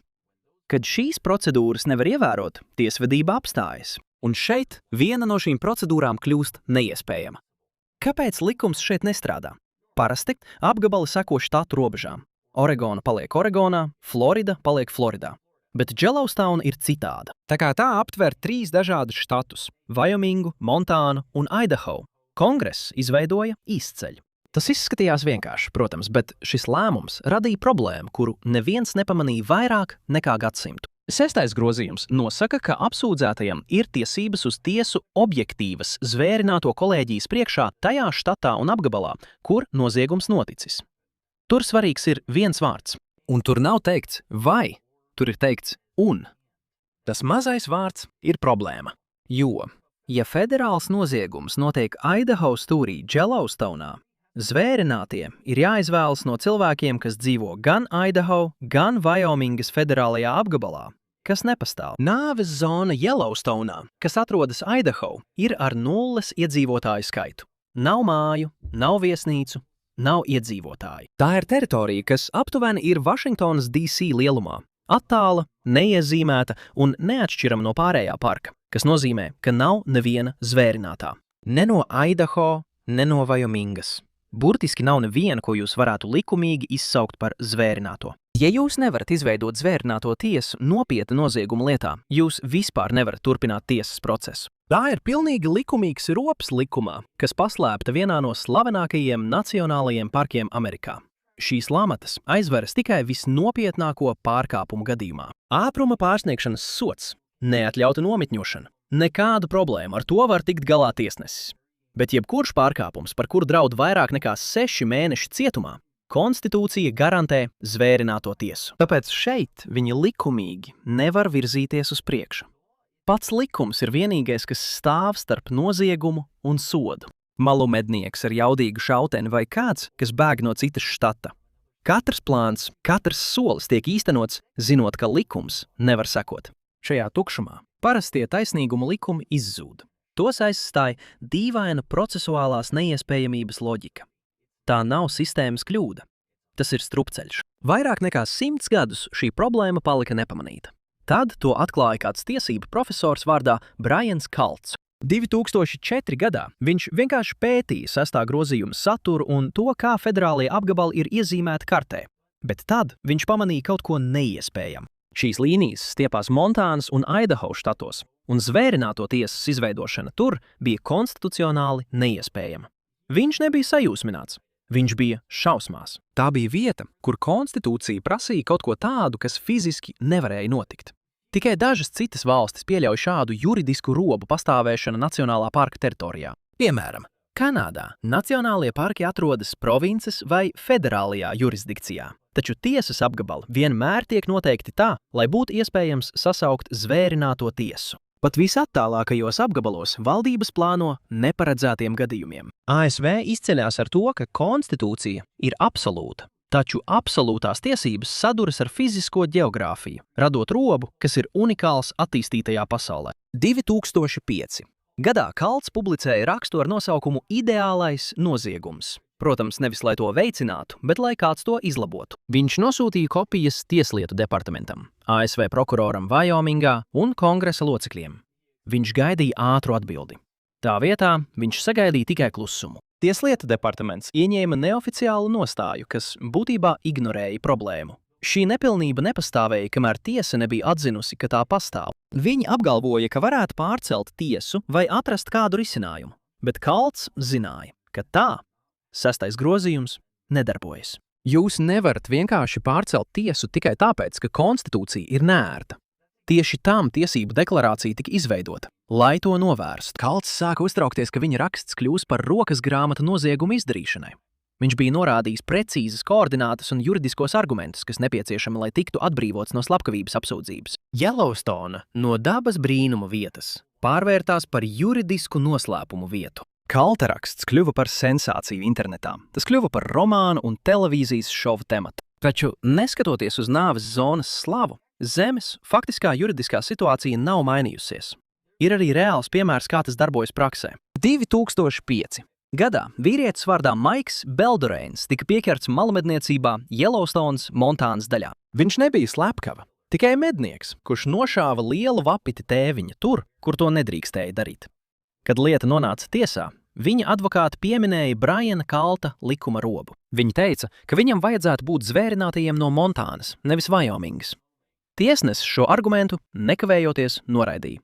Kad šīs procedūras nevar ievērot, tiesvedība apstājas. Un šeit viena no šīm procedūrām kļūst neiespējama. Kāpēc likums šeit nestrādā? Parasti apgabali seko štatu robežām. Oregona paliek Oregonā, Florida paliek Floridā. Bet Yellowstone ir citāda. Tā kā tā aptver 3 dažādus štatus – Vajomingu, Montānu un Idaho. Kongress izveidoja izceļu. Tas izskatījās vienkārši, protams, bet šis lēmums radīja problēmu, kuru neviens nepamanīja vairāk nekā gadsimtu. 6. grozījums nosaka, ka apsūdzētajam ir tiesības uz tiesu objektīvas zvērināto kolēģijas priekšā tajā štatā un apgabalā, kur noziegums noticis. Tur svarīgs ir viens vārds, un tur nav teikts vai, tur ir teikts un. Tas mazais vārds ir problēma, jo, ja federāls noziegums notiek Idaho stūrī Yellowstoneā, zvērinātie ir jāizvēlas no cilvēkiem, kas dzīvo gan Idaho, gan Vajomingas federālajā apgabalā, kas nepastāv. Nāves zona Yellowstoneā, kas atrodas Idaho, ir ar 0 iedzīvotāju skaitu. Nav māju, nav viesnīcu, nav iedzīvotāji. Tā ir teritorija, kas aptuveni ir Vašingtonas DC lielumā. Attāla, neiezīmēta un neatšķirama no pārējā parka, kas nozīmē, ka nav neviena zvērinātā. Ne no Idaho, ne no Vajomingas. Burtiski nav neviena, ko jūs varētu likumīgi izsaukt par zvērināto. Ja jūs nevarat izveidot zvērināto tiesu nopietna nozieguma lietā, jūs vispār nevarat turpināt tiesas procesu. Tā ir pilnīgi likumīgs rops likumā, kas paslēpta vienā no slavenākajiem nacionālajiem parkiem Amerikā. Šīs lamatas aizveras tikai visnopietnāko pārkāpumu gadījumā. Ātruma pārsniegšanas sods, neatļauta nomitņošana. Nekādu problēmu, ar to var tikt galā tiesnesis. Bet jebkurš pārkāpums, par kuru draud vairāk nekā 6 mēneši cietumā, konstitūcija garantē zvērināto tiesu. Tāpēc šeit viņi likumīgi nevar virzīties uz priekšu. Pats likums ir vienīgais, kas stāv starp noziegumu un sodu. Malumednieks ar jaudīgu šauteni vai kāds, kas bēg no citas štata. Katrs plāns, katrs solis tiek īstenots, zinot, ka likums nevar sekot. Šajā tukšumā parastie taisnīguma likumi izzūd. Tos aizstāja dīvaina procesuālās neiespējamības loģika. Tā nav sistēmas kļūda. Tas ir strupceļš. Vairāk nekā 100 gadus šī problēma palika nepamanīta. Tad to atklāja kāds tiesību profesors vārdā Brians Kalts. 2004. gadā viņš vienkārši pētīja 6. grozījuma saturu un to, kā federālie apgabali ir iezīmēti kartē. Bet tad viņš pamanīja kaut ko neiespējamu. Šīs līnijas stiepās Montānas un Idaho štatos, un zvērināto tiesas izveidošana tur bija konstitucionāli neiespējama. Viņš nebija sajūsmināts. Viņš bija šausmās. Tā bija vieta, kur konstitūcija prasīja kaut ko tādu, kas fiziski nevarēja notikt. Tikai dažas citas valstis pieļauj šādu juridisku robu pastāvēšanu nacionālā parka teritorijā. Piemēram, Kanādā nacionālie parki atrodas provinces vai federālajā jurisdikcijā, taču tiesas apgabali vienmēr tiek noteikti tā, lai būtu iespējams sasaukt zvērināto tiesu. Pat visattālākajos apgabalos valdības plāno neparedzētiem gadījumiem. ASV izceļās ar to, ka konstitūcija ir absolūta, taču absolūtās tiesības saduras ar fizisko ģeogrāfiju, radot robu, kas ir unikāls attīstītajā pasaulē. 2005. gadā Kalts publicēja rakstu ar nosaukumu Ideālais noziegums. Protams, nevis lai to veicinātu, bet lai kāds to izlabotu. Viņš nosūtīja kopijas Tieslietu departamentam, ASV prokuroram Vajomingā un kongresa locekļiem. Viņš gaidīja ātru atbildi. Tā vietā viņš sagaidīja tikai klusumu. Tieslietu departaments ieņēma neoficiālu nostāju, kas būtībā ignorēja problēmu. Šī nepilnība nepastāvēja, kamēr tiesa nebija atzinusi, ka tā pastāv. Viņi apgalvoja, ka varētu pārcelt tiesu vai atrast kādu risinājumu, bet Kalts zināja, ka tā 6. grozījums nedarbojas. Jūs nevarat vienkārši pārcelt tiesu tikai tāpēc, ka konstitūcija ir neērta. Tieši tam tiesību deklarācija tika izveidota, lai to novērstu. Kalts sāka uztraukties, ka viņa raksts kļūs par rokas grāmatu noziegumu izdarīšanai. Viņš bija norādījis precīzas koordinātas un juridiskos argumentus, kas nepieciešami, lai tiktu atbrīvots no slepkavības apsūdzības. Yellowstone no dabas brīnuma vietas pārvērtās par juridisku noslēpumu vietu. Kalta raksts kļuva par sensāciju internetā. Tas kļuva par romānu un televīzijas šovu tematu. Taču, neskatoties uz nāves zonas slavu, zemes faktiskā juridiskā situācija nav mainījusies. Ir arī reāls piemērs, kā tas darbojas praksē. 2005. gadā vīrietis vārdā Maiks Beldoreins tika pieķerts malmedniecībā Yellowstones Montānas daļā. Viņš nebija slepkava, tikai mednieks, kurš nošāva lielu vapiti tēviņa tur, kur to nedrīkstēja darīt. Kad lieta nonāca tiesā, viņa advokāti pieminēja Briana Kalta likuma robu. Viņi teica, ka viņam vajadzētu būt zvērinātajiem no Montānas, nevis Vajomingas. Tiesnesis šo argumentu nekavējoties noraidīja.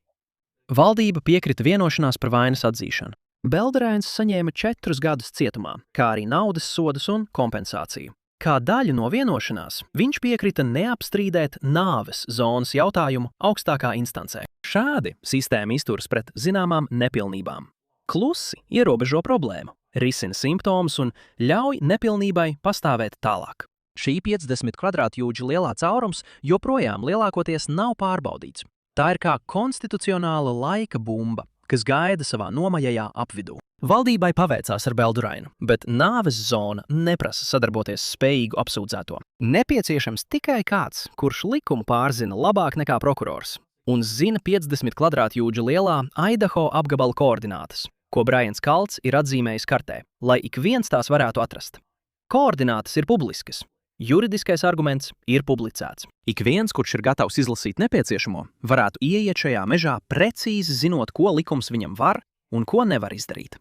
Valdība piekrita vienošanās par vainas atzīšanu. Beldoreins saņēma 4 gadus cietumā, kā arī naudas sodus un kompensāciju. Kā daļu no vienošanās, viņš piekrita neapstrīdēt nāves zonas jautājumu augstākā instancē. Šādi sistēma izturas pret zināmām nepilnībām. Klusi ierobežo problēmu, risina simptomus un ļauj nepilnībai pastāvēt tālāk. Šī 50 kvadrātjūdžu lielā caurums joprojām lielākoties nav pārbaudīts. Tā ir kā konstitucionāla laika bumba, kas gaida savā nomajajā apvidū. Valdībai paveicās ar Beldoreinu, bet nāves zona neprasa sadarboties spējīgu apsūdzēto. Nepieciešams tikai kāds, kurš likumu pārzina labāk nekā prokurors un zina 50 kvadrātjūdžu lielā Idaho apgabala koordinātas, ko Brians Kalts ir atzīmējis kartē, lai ik viens tās varētu atrast. Koordinātas ir publiskas. Juridiskais arguments ir publicēts. Ik viens, kurš ir gatavs izlasīt nepieciešamo, varētu ieiet šajā mežā precīzi zinot, ko likums viņam var un ko nevar izdarīt.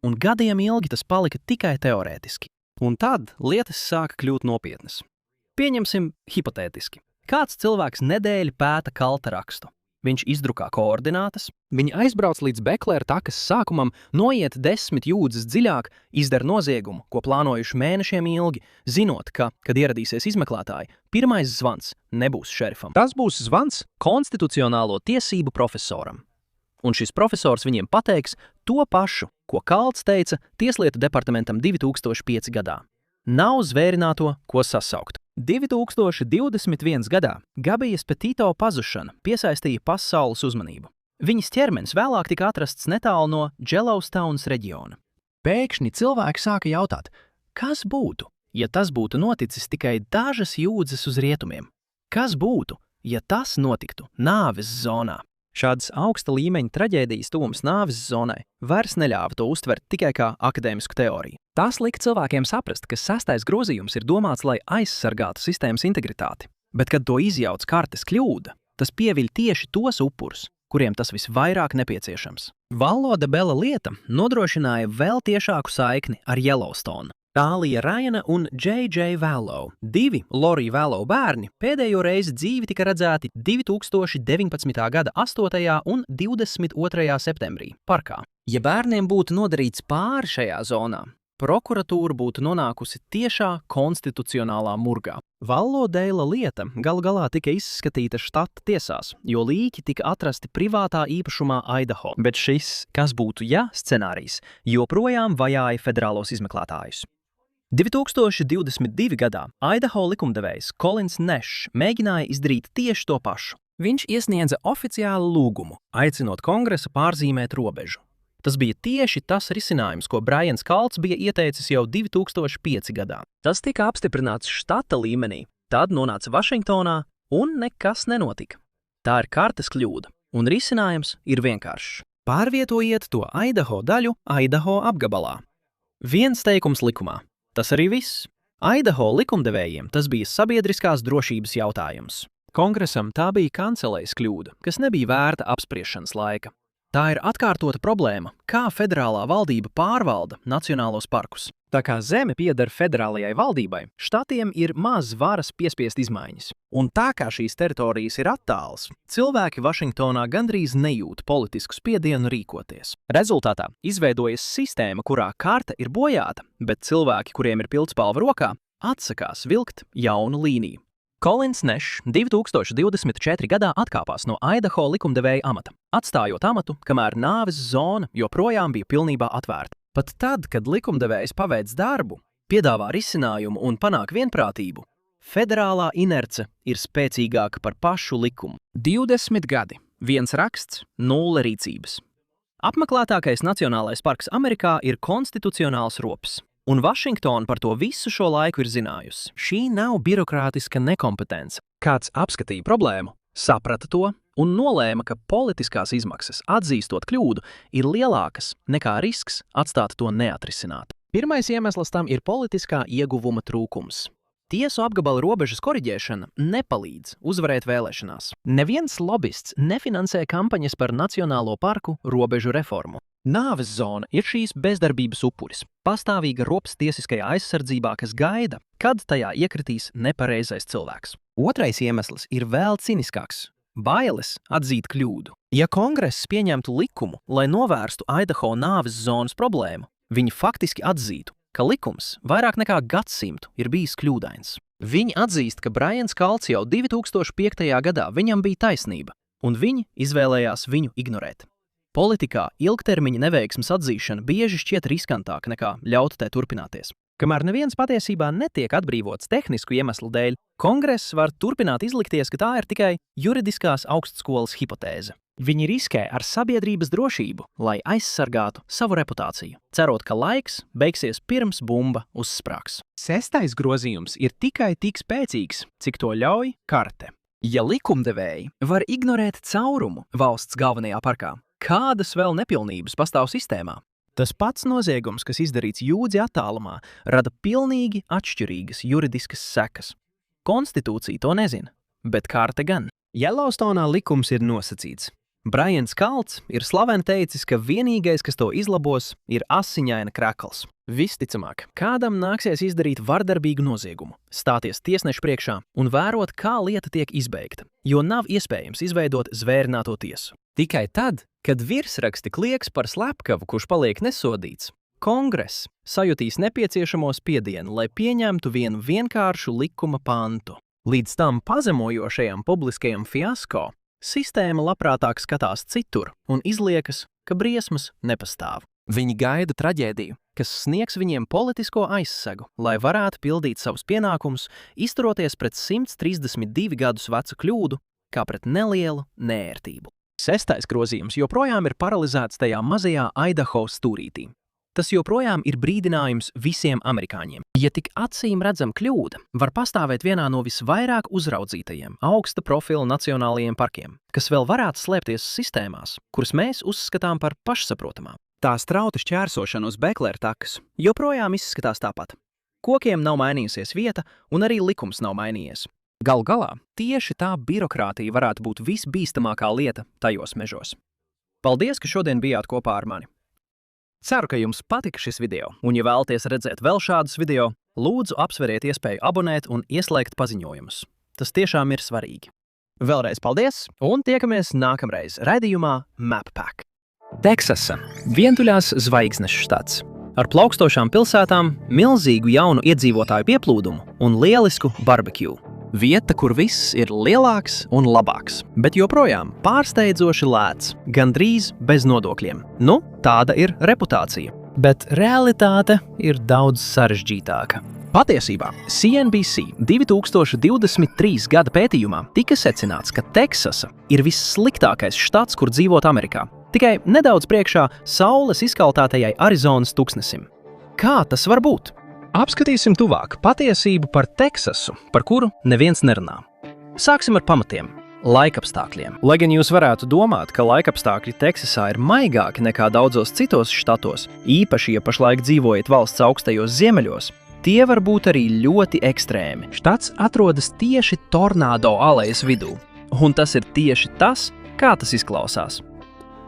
Un gadiem ilgi tas palika tikai teorētiski. Un tad lietas sāka kļūt nopietnas. Pieņemsim hipotētiski. Kāds cilvēks nedēļu pēta kalta rakstu. Viņš izdrukā koordinātas, viņi aizbrauc līdz Beklera takas sākumam, noiet 10 jūdzes dziļāk, izdara noziegumu, ko plānojuši mēnešiem ilgi, zinot, ka, kad ieradīsies izmeklētāji, pirmais zvans nebūs šerifam. Tas būs zvans konstitucionālo tiesību profesoram. Un šis profesors viņiem pateiks to pašu, ko Kalts teica Tieslietu departamentam 2005. gadā. Nav zvērināto, ko sasaukt. 2021. gadā Gabijas Petito pazušana piesaistīja pasaules uzmanību. Viņas ķermenis vēlāk tika atrasts netālu no Yellowstones reģiona. Pēkšņi cilvēki sāka jautāt, kas būtu, ja tas būtu noticis tikai dažas jūdzes uz rietumiem? Kas būtu, ja tas notiktu nāves zonā? Šādas augsta līmeņa traģēdijas tuvums nāves zonai vairs neļāva to uztvert tikai kā akadēmisku teoriju. Tas lika cilvēkiem saprast, ka 6. grozījums ir domāts, lai aizsargātu sistēmas integritāti. Bet, kad to izjauc kartes kļūda, tas pieviļ tieši tos upurus, kuriem tas visvairāk nepieciešams. Vallo de Bella lieta nodrošināja vēl tiešāku saikni ar Yellowstone. Tālija Rajana un J.J. Vallow, 2 Lori Vallow bērni, pēdējo reizi dzīvi tika redzēti 2019. gada 8. un 22. septembrī parkā. Ja bērniem būtu nodarīts pāri šajā zonā, prokuratūra būtu nonākusi tiešā konstitucionālā murgā. Vallodeila lieta galu galā tika izskatīta štata tiesās, jo līķi tika atrasti privātā īpašumā Idaho. Bet šis, kas būtu ja scenārijs, joprojām vajāja federālos izmeklētājus. 2022. gadā Idaho likumdevējs Collins Nash mēģināja izdarīt tieši to pašu. Viņš iesniedza oficiālu lūgumu, aicinot Kongresu pārzīmēt robežu. Tas bija tieši tas risinājums, ko Brians Kalts bija ieteicis jau 2005. gadā. Tas tika apstiprināts štata līmenī, tad nonāca Vašingtonā un nekas nenotika. Tā ir kartes kļūda, un risinājums ir vienkāršs. Pārvietojiet to Idaho daļu Idaho apgabalā. Viens teikums likumā. Tas arī viss. Idaho likumdevējiem tas bija sabiedriskās drošības jautājums. Kongresam tā bija kancelējas kļūda, kas nebija vērta apspriešanas laika. Tā ir atkārtota problēma, kā federālā valdība pārvalda nacionālos parkus. Tā kā zeme pieder federālajai valdībai, štatiem ir maz varas piespiest izmaiņas. Un tā kā šīs teritorijas ir attāls, cilvēki Vašingtonā gandrīz nejūt politisku spiedienu rīkoties. Rezultātā izveidojas sistēma, kurā karta ir bojāta, bet cilvēki, kuriem ir pildspalva rokā, atsakās vilkt jaunu līniju. Collins Nash 2024. gadā atkāpās no Idaho likumdevēja amata, atstājot amatu, kamēr nāves zona joprojām bija pilnībā atvērta. Pat tad, kad likumdevējs paveic darbu, piedāvā risinājumu un panāk vienprātību, federālā inerce ir spēcīgāka par pašu likumu. 20 gadi, viens raksts, 0 rīcības. Apmeklētākais nacionālais parks Amerikā ir konstitucionāls rops. Un Vašingtona par to visu šo laiku ir zinājusi. Šī nav birokrātiska nekompetence. Kāds apskatīja problēmu, saprata to un nolēma, ka politiskās izmaksas, atzīstot kļūdu, ir lielākas nekā risks atstāt to neatrisināt. Pirmais iemesls tam ir politiskā ieguvuma trūkums. Tiesu apgabala robežas koriģēšana nepalīdz uzvarēt vēlēšanās. Neviens lobists nefinansē kampaņas par Nacionālo parku robežu reformu. Nāves zona ir šīs bezdarbības upuris, pastāvīga rops tiesiskajā aizsardzībā, kas gaida, kad tajā iekritīs nepareizais cilvēks. Otrais iemesls ir vēl ciniskāks – bailes atzīt kļūdu. Ja Kongress pieņemtu likumu, lai novērstu Idaho nāves zonas problēmu, viņi faktiski atzītu, ka likums vairāk nekā gadsimtu ir bijis kļūdains. Viņi atzīst, ka Brians Kalts jau 2005. gadā viņam bija taisnība, un viņi izvēlējās viņu ignorēt. Politikā ilgtermiņa neveiksmes atzīšana bieži šķiet riskantāk nekā ļaut tai turpināties. Kamēr neviens patiesībā netiek atbrīvots tehnisku iemeslu dēļ, Kongress var turpināt izlikties, ka tā ir tikai juridiskās augstskolas hipotēze. Viņi riskē ar sabiedrības drošību, lai aizsargātu savu reputāciju, cerot, ka laiks beigsies pirms bumba uzsprāgs. 6. grozījums ir tikai tik spēcīgs, cik to ļauj karte. Ja likumdevēji var ignorēt caurumu valsts galvenajā parkā, kādas vēl nepilnības pastāv sistēmā? Tas pats noziegums, kas izdarīts jūdzi attālumā, rada pilnīgi atšķirīgas juridiskas sekas. Konstitūcija to nezina, bet karte gan. Yellowstonā likums ir nosacīts. Brians Kalts ir slaveni teicis, ka vienīgais, kas to izlabos, ir asiņaina krekls. Visticamāk, kādam nāksies izdarīt vardarbīgu noziegumu, stāties tiesneša priekšā un vērot, kā lieta tiek izbeigta, jo nav iespējams izveidot zvērināto tiesu. Tikai tad, kad virsraksti klieks par slepkavu, kurš paliek nesodīts, Kongress sajutīs nepieciešamo spiedienu, lai pieņemtu vienu vienkāršu likuma pantu. Līdz tam pazemojošajam publiskajam fiasko sistēma labprātāk skatās citur un izliekas, ka briesmas nepastāv. Viņi gaida traģēdiju, kas sniegs viņiem politisko aizsegu, lai varētu pildīt savus pienākumus, izturoties pret 132 gadus vecu kļūdu, kā pret nelielu neērtību. 6. grozījums joprojām ir paralizēts tajā mazajā Idaho stūrītī. Tas joprojām ir brīdinājums visiem amerikāņiem. Ja tik acīm redzam kļūda, var pastāvēt vienā no visvairāk uzraudzītajiem augsta profila nacionālajiem parkiem, kas vēl varētu slēpties sistēmās, kuras mēs uzskatām par pašsaprotamām. Tā strauta šķērsošana uz Beklera takas joprojām izskatās tāpat. Kokiem nav mainījusies vieta, un arī likums nav mainījies. Galu galā, tieši tā birokrātija varētu būt visbīstamākā lieta tajos mežos. Paldies, ka šodien bijāt kopā ar mani! Ceru, ka jums patika šis video, un ja vēlaties redzēt vēl šādus video, lūdzu apsveriet iespēju abonēt un ieslēgt paziņojumus. Tas tiešām ir svarīgi. Vēlreiz paldies, un tiekamies nākamreiz raidījumā MapPack. Teksasa – vientuļās zvaigznešu štats. Ar plaukstošām pilsētām, milzīgu jaunu iedzīvotāju pieplūdumu un lielisku barbekju. Vieta, kur viss ir lielāks un labāks, bet joprojām pārsteidzoši lēts, gandrīz bez nodokļiem. Nu, tāda ir reputācija. Bet realitāte ir daudz sarežģītāka. Patiesībā CNBC 2023. gada pētījumā tika secināts, ka Teksasa ir vissliktākais štats, kur dzīvot Amerikā. Tikai nedaudz priekšā saules izkaltātajai Arizonas tuksnesim. Kā tas var būt? Apskatīsim tuvāk patiesību par Teksasu, par kuru neviens nerunā. Sāksim ar pamatiem – laikapstākļiem. Lai gan jūs varētu domāt, ka laikapstākļi Teksasā ir maigāki nekā daudzos citos štatos, īpaši, ja pašlaik dzīvojat valsts augstajos ziemeļos, tie var būt arī ļoti ekstrēmi. Štats atrodas tieši tornādo alejas vidū, un tas ir tieši tas, kā tas izklausās.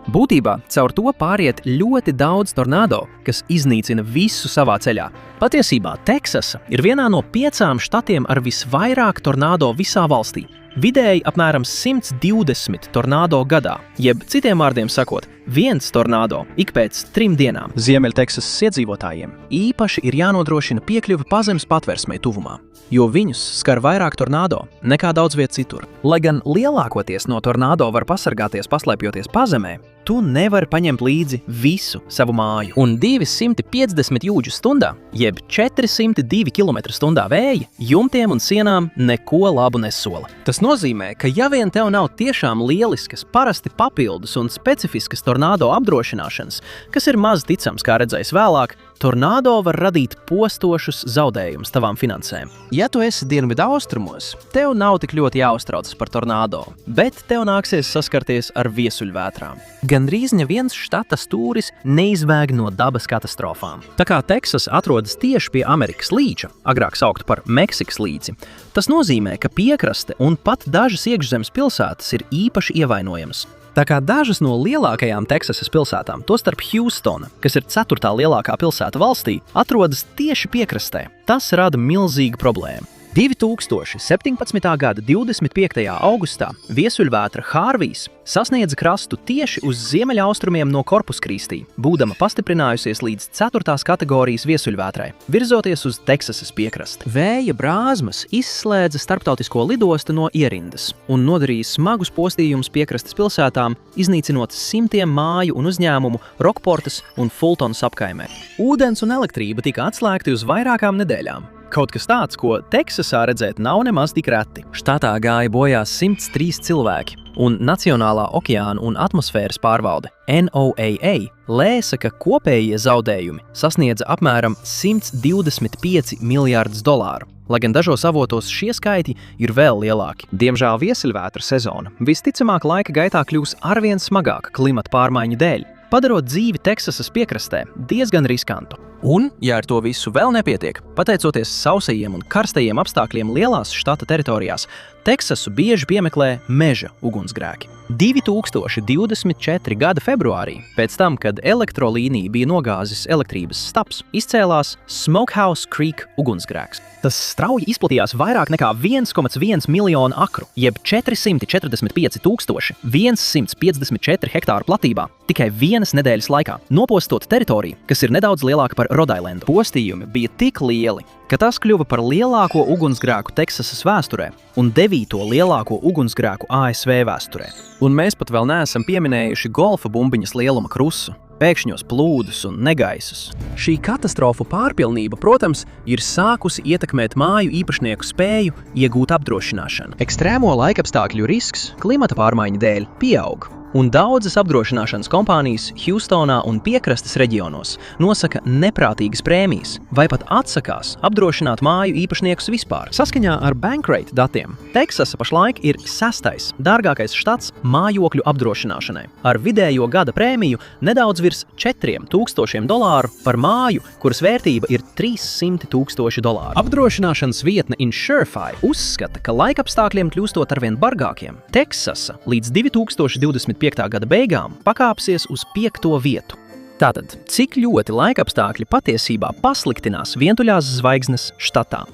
Būtībā caur to pāriet ļoti daudz tornādo, kas iznīcina visu savā ceļā. Patiesībā Teksasa ir vienā no 5 štatiem ar visvairāk tornādo visā valstī. Vidēji apmēram 120 tornādo gadā, jeb citiem vārdiem sakot, 1 tornādo ik pēc 3 dienām. Ziemeļteksasas iedzīvotājiem īpaši ir jānodrošina piekļuve pazemes patversmei tuvumā, jo viņus skar vairāk tornādo nekā daudz viet citur. Lai gan lielākoties no tornādo var pasargāties paslēpjoties pazemē, tu nevari paņemt līdzi visu savu māju. Un 250 jūdžu stundā, jeb 402 km/h vēja, jumtiem un sienām neko labu nesola. Tas nozīmē, ka ja vien tev nav tiešām lieliskas, parasti papildus un specifiskas tornādo apdrošināšanas, kas ir maz ticams, kā redzēs vēlāk, tornādo var radīt postošus zaudējumus tavām finansēm. Ja tu esi dienvidu austrumos, tev nav tik ļoti jāuztraucas par tornādo, bet tev nāksies saskarties ar viesuļvētrām. Gandrīz neviens štata stūris neizvēg no dabas katastrofām. Tā kā Teksas atrodas tieši pie Amerikas līča, agrāk saukt par Meksikas līci, tas nozīmē, ka piekraste un pat dažas iekšzemes pilsētas ir īpaši ievainojamas. Tā kā dažas no lielākajām Teksasas pilsētām, tostarp Hjūstona, kas ir 4. lielākā pilsēta valstī, atrodas tieši piekrastē. Tas rada milzīgu problēmu. 2017. gada 25. augustā viesuļvētra Hārvijs sasniedza krastu tieši uz ziemeļaustrumiem no Korpuskrīstī, būdama pastiprinājusies līdz 4. kategorijas viesuļvētrai, virzoties uz Teksasas piekrasti. Vēja brāzmas izslēdza starptautisko lidostu no ierindas un nodarīja smagus postījumus piekrastes pilsētām, iznīcinot simtiem māju un uzņēmumu Rokportas un Fultonas apkaimē. Ūdens un elektrība tika atslēgti uz vairākām nedēļām. Kaut kas tāds, ko Teksasā redzēt nav nemaz tik reti. Štatā gāja bojā 103 cilvēki, un Nacionālā okeāna un atmosfēras pārvalde NOAA lēsa, ka kopējie zaudējumi sasniedza apmēram $125 miljardus, lai gan dažos avotos šie skaiti ir vēl lielāki. Diemžēl viesuļvētra sezona visticamāk laika gaitā kļūs arvien smagāka klimata pārmaiņu dēļ, padarot dzīvi Teksasas piekrastē diezgan riskantu. Un, ja ar to visu vēl nepietiek, pateicoties sausajiem un karstajiem apstākļiem lielās štata teritorijās, Teksasu bieži piemeklē meža ugunsgrēki. 2024. gada februārī, pēc tam, kad elektrolīnija bija nogāzis elektrības stabs, izcēlās Smokehouse Creek ugunsgrēks. Tas strauji izplatījās vairāk nekā 1,1 miljonu akru, jeb 445,154 hektāru platībā, tikai vienas nedēļas laikā, nopostot teritoriju, kas ir nedaudz lielāka par Rodailendu. Postījumi bija tik lieli, ka tas kļuva par lielāko ugunsgrēku Teksasas vēsturē un 9. lielāko ugunsgrēku ASV vēsturē. Un mēs pat vēl neesam pieminējuši golfa bumbiņas lieluma krusu, pēkšņos plūdus un negaisus. Šī katastrofu pārpilnība, protams, ir sākusi ietekmēt māju īpašnieku spēju iegūt apdrošināšanu. Ekstrēmo laikapstākļu risks klimata pārmaiņu dēļ pieaug. Un daudzas apdrošināšanas kompānijas Hjūstonā un piekrastes reģionos nosaka neprātīgas prēmijas vai pat atsakās apdrošināt māju īpašniekus vispār. Saskaņā ar Bankrate datiem, Teksasa pašlaik ir 6. dārgākais štats mājokļu apdrošināšanai, ar vidējo gada prēmiju nedaudz virs $4,000 par māju, kuras vērtība ir $300,000. Apdrošināšanas vietne Insurify uzskata, ka laikapstākļiem kļūstot arvien bargākiem, Teksasa līdz 2025. gada beigām pakāpsies uz 5. vietu. Tātad, cik ļoti laikapstākļi patiesībā pasliktinās vientuļās zvaigznes štatā?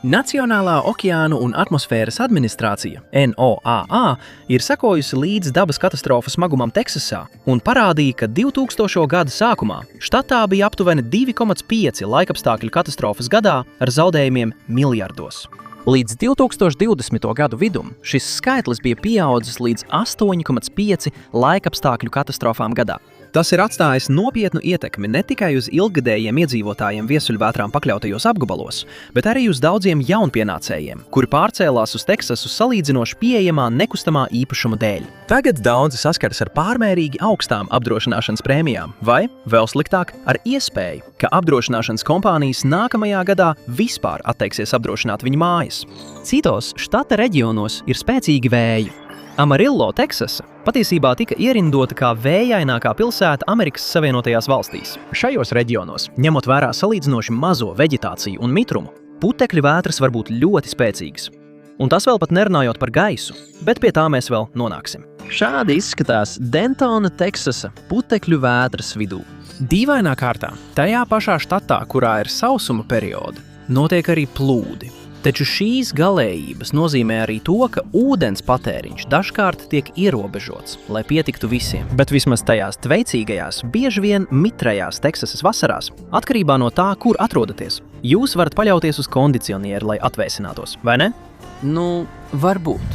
Nacionālā okeānu un atmosfēras administrācija, NOAA, ir sekojusi līdz dabas katastrofas smagumam Teksasā un parādīja, ka 2000. gada sākumā štatā bija aptuveni 2,5 laikapstākļu katastrofas gadā ar zaudējumiem miljardos. Līdz 2020. gadu vidum šis skaitlis bija pieaudzis līdz 8,5 laikapstākļu katastrofām gadā. Tas ir atstājis nopietnu ietekmi ne tikai uz ilggadējiem iedzīvotājiem viesuļvētrām pakļautajos apgabalos, bet arī uz daudziem jaunpienācējiem, kuri pārcēlās uz Teksasu salīdzinoši pieejamā nekustamā īpašuma dēļ. Tagad daudzi saskaras ar pārmērīgi augstām apdrošināšanas prēmijām, vai, vēl sliktāk, ar iespēju, ka apdrošināšanas kompānijas nākamajā gadā vispār atteiksies apdrošināt viņu mājas. Citos štata reģionos ir spēcīgi vēji. Amarillo, Teksasa, patiesībā tika ierindota kā vējainākā pilsēta Amerikas Savienotajās valstīs. Šajos reģionos, ņemot vērā salīdzinoši mazo veģetāciju un mitrumu, putekļu vētras var būt ļoti spēcīgas. Un tas vēl pat nerunājot par gaisu, bet pie tā mēs vēl nonāksim. Šādi izskatās Dentona, Teksasa putekļu vētras vidū. Dīvainā kārtā, tajā pašā štatā, kurā ir sausuma periodi, notiek arī plūdi. Taču šīs galējības nozīmē arī to, ka ūdens patēriņš dažkārt tiek ierobežots, lai pietiktu visiem. Bet vismaz tajās tveicīgajās, bieži vien mitrajās Teksasas vasarās, atkarībā no tā, kur atrodaties, jūs varat paļauties uz kondicionieru, lai atvēsinātos, vai ne? Varbūt.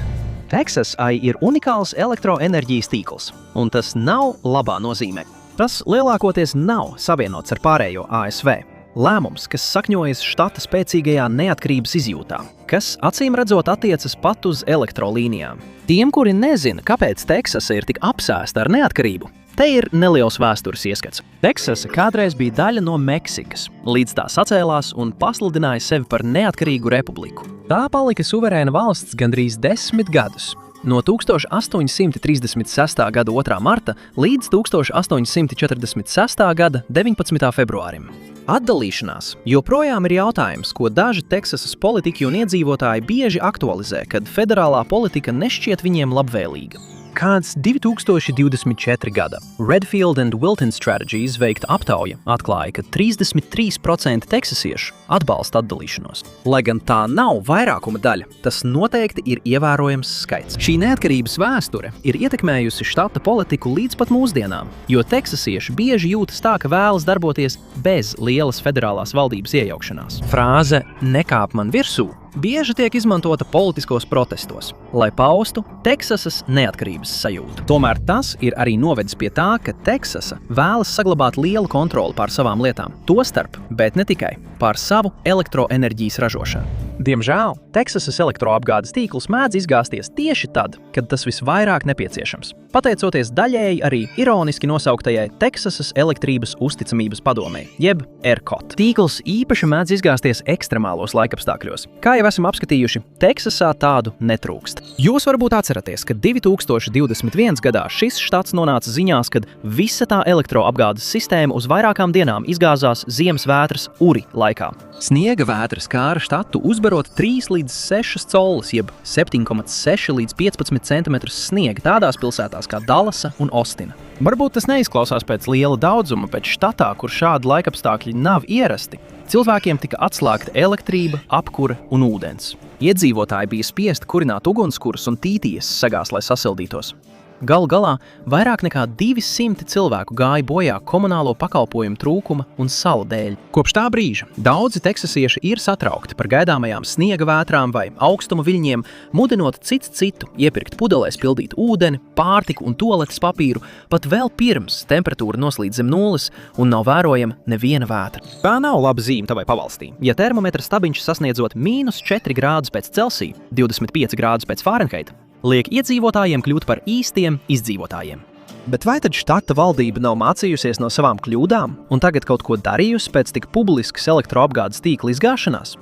Teksasai ir unikāls elektroenerģijas tīkls, un tas nav labā nozīmē. Tas lielākoties nav savienots ar pārējo ASV. Lēmums, kas sakņojas štata spēcīgajā neatkarības izjūtā, kas acīmredzot attiecas pat uz elektrolīnijām. Tiem, kuri nezina, kāpēc Teksasa ir tik apsēsta ar neatkarību, te ir neliels vēstures ieskats. Teksasa kādreiz bija daļa no Meksikas, līdz tā sacēlās un pasludināja sevi par neatkarīgu republiku. Tā palika suverēna valsts gandrīz 10 gadus. No 1836. gada 2. marta līdz 1846. gada 19. februārim. Atdalīšanās joprojām ir jautājums, ko daži Teksasas politiķi un iedzīvotāji bieži aktualizē, kad federālā politika nešķiet viņiem labvēlīga. Kāds 2024. gada Redfield and Wilton Strategies veikta aptauja atklāja, ka 33% teksasiešu atbalsta atdalīšanos. Lai gan tā nav vairākuma daļa, tas noteikti ir ievērojams skaits. Šī neatkarības vēsture ir ietekmējusi štata politiku līdz pat mūsdienām, jo teksasieši bieži jūtas tā, ka vēlas darboties bez lielas federālās valdības iejaukšanās. Frāze "nekāp man virsū" bieži tiek izmantota politiskos protestos, lai paustu Teksasas neatkarības sajūtu. Tomēr tas ir arī novedis pie tā, ka Teksasa vēlas saglabāt lielu kontroli pār savām lietām, tostarp, bet ne tikai, pār savu elektroenerģijas ražošanu. Diemžēl Teksasas elektroapgādes tīkls mēdz izgāzties tieši tad, kad tas visvairāk nepieciešams, pateicoties daļēji arī ironiski nosauktajai Teksasas elektrības uzticamības padomei, jeb ERCOT. Tīkls īpaši mēdz izgāzties ekstremālos laikapstākļos. Kā jau esam apskatījuši, Teksasā tādu netrūkst. Jūs varbūt atceraties, ka 2021. gadā šis štats nonāca ziņās, kad visa tā elektroapgādes sistēma uz vairākām dienām izgāzās ziemas vētras Uri laikā. Sniega vētra skāra štatu uzbarot 3 līdz 6 collas, jeb 7,6 līdz 15 cm sniega tādās pilsētās kā Dallasa un Ostina. Varbūt tas neizklausās pēc liela daudzuma, bet štatā, kur šādi laikapstākļi nav ierasti, cilvēkiem tika atslēgta elektrība, apkure un ūdens. Iedzīvotāji bija spiesti kurināt ugunskurus un tīties sagās, lai sasildītos. Galu galā vairāk nekā 200 cilvēku gāja bojā komunālo pakalpojumu trūkuma un salu dēļ. Kopš tā brīža daudzi teksasieši ir satraukti par gaidāmajām sniega vētrām vai augstuma viļņiem, mudinot citu iepirkt pudelēs pildīt ūdeni, pārtiku un toaletes papīru, pat vēl pirms temperatūra noslīd zem nulles un nav vērojama neviena vētra. Tā nav laba zīme tavai pavalstī. Ja termometra stabiņš sasniedzot -4 grādus pēc Celsija, 25 grādus pēc Fārenheita, liek iedzīvotājiem kļūt par īstiem izdzīvotājiem. Bet vai tad štata valdība nav mācījusies no savām kļūdām un tagad kaut ko darījusi pēc tik publiskas elektroapgādes tīkla izgāšanās?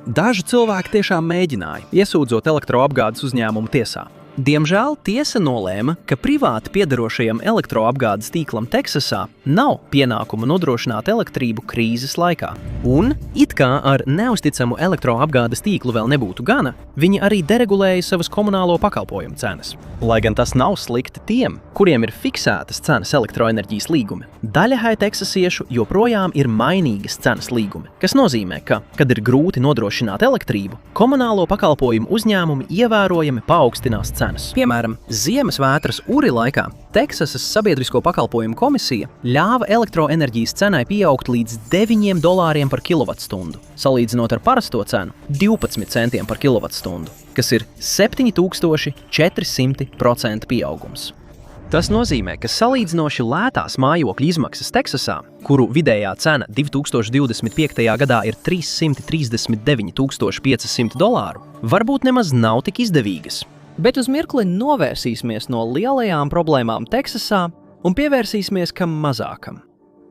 Daži cilvēki tiešām mēģināja, iesūdzot elektroapgādes uzņēmumu tiesā. Diemžēl tiesa nolēma, ka privāti piederošajam elektroapgādes tīklam Teksasā nav pienākuma nodrošināt elektrību krīzes laikā. Un, it kā ar neusticamu elektroapgādes tīklu vēl nebūtu gana, viņi arī deregulēja savas komunālo pakalpojumu cenas. Lai gan tas nav slikti tiem, kuriem ir fiksētas cenas elektroenerģijas līgumi, daļai teksasiešu joprojām ir mainīgas cenas līgumi, kas nozīmē, ka, kad ir grūti nodrošināt elektrību, komunālo pakalpojumu uzņēmumi ievērojami paaugstinās cenas. Piemēram, ziemas vētras Uri laikā Teksasas sabiedrisko pakalpojumu komisija ļāva elektroenerģijas cenai pieaugt līdz $9 par kilovatstundu, salīdzinot ar parasto cenu 12 centiem par kilovatstundu, kas ir 7400% pieaugums. Tas nozīmē, ka salīdzinoši lētās mājokļu izmaksas Teksasā, kuru vidējā cena 2025. gadā ir $339,500, varbūt nemaz nav tik izdevīgas. Bet uz mirkli novērsīsimies no lielajām problēmām Teksasā un pievērsīsimies kam mazākam.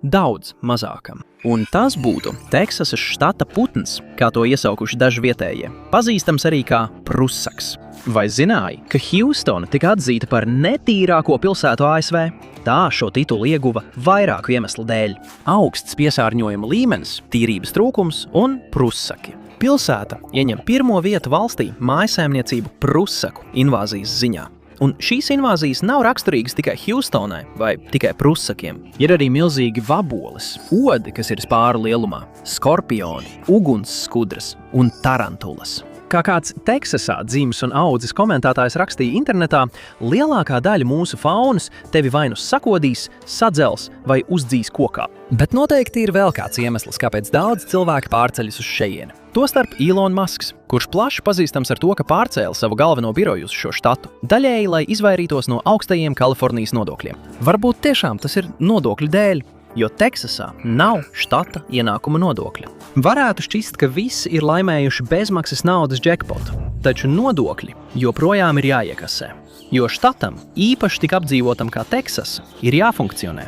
Daudz mazākam. Un tas būtu Teksasas štata putns, kā to iesaukuši daži vietējie, pazīstams arī kā prussaks. Vai zināji, ka Hjūstona tika atzīta par netīrāko pilsētu ASV? Tā šo titulu ieguva vairāku iemeslu dēļ. Augsts piesārņojuma līmenis, tīrības trūkums un prussaki. Pilsēta ieņem pirmo vietu valstī mājsaimniecību prussaku invāzijas ziņā. Un šīs invāzijas nav raksturīgas tikai Hjūstonai vai tikai prussakiem. Ir arī milzīgi vaboles, odi, kas ir spāru lielumā, skorpioni, ugunsskudras un tarantulas. Kā kāds Teksasā dzimis un audzis komentētājs rakstīja internetā, lielākā daļa mūsu faunas tevi vai nu sakodīs, sadzels vai uzdzīs kokā. Bet noteikti ir vēl kāds iemesls, kāpēc daudz cilvēku pārceļas uz šejieni. Tostarp Elon Musks, kurš plaši pazīstams ar to, ka pārcēla savu galveno biroju uz šo štatu, daļēji, lai izvairītos no augstajiem Kalifornijas nodokļiem. Varbūt tiešām tas ir nodokļu dēļ, jo Teksasā nav štata ienākuma nodokļa. Varētu šķist, ka visi ir laimējuši bezmaksas naudas jackpotu, taču nodokļi joprojām ir jāiekasē, jo štatam, īpaši tik apdzīvotam kā Teksasa, ir jāfunkcionē.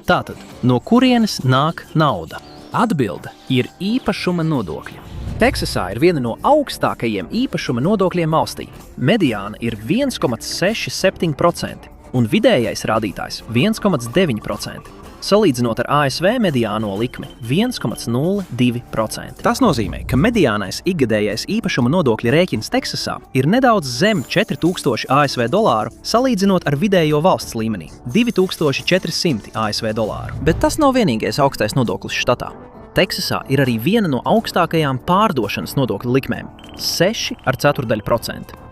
Tātad, no kurienes nāk nauda? Atbilde ir īpašuma nodokļi. Teksasā ir viena no augstākajiem īpašuma nodokļiem valstī. Mediāna ir 1,67% un vidējais rādītājs 1,9%. Salīdzinot ar ASV mediāno likmi 1,02%. Tas nozīmē, ka mediānais ikgadējais īpašuma nodokļa rēķins Teksasā ir nedaudz zem $4000 ASV, salīdzinot ar vidējo valsts līmenī 2400 ASV. Bet tas nav vienīgais augstais nodoklis štatā. Teksasā ir arī viena no augstākajām pārdošanas nodokļu likmēm – 6,4%.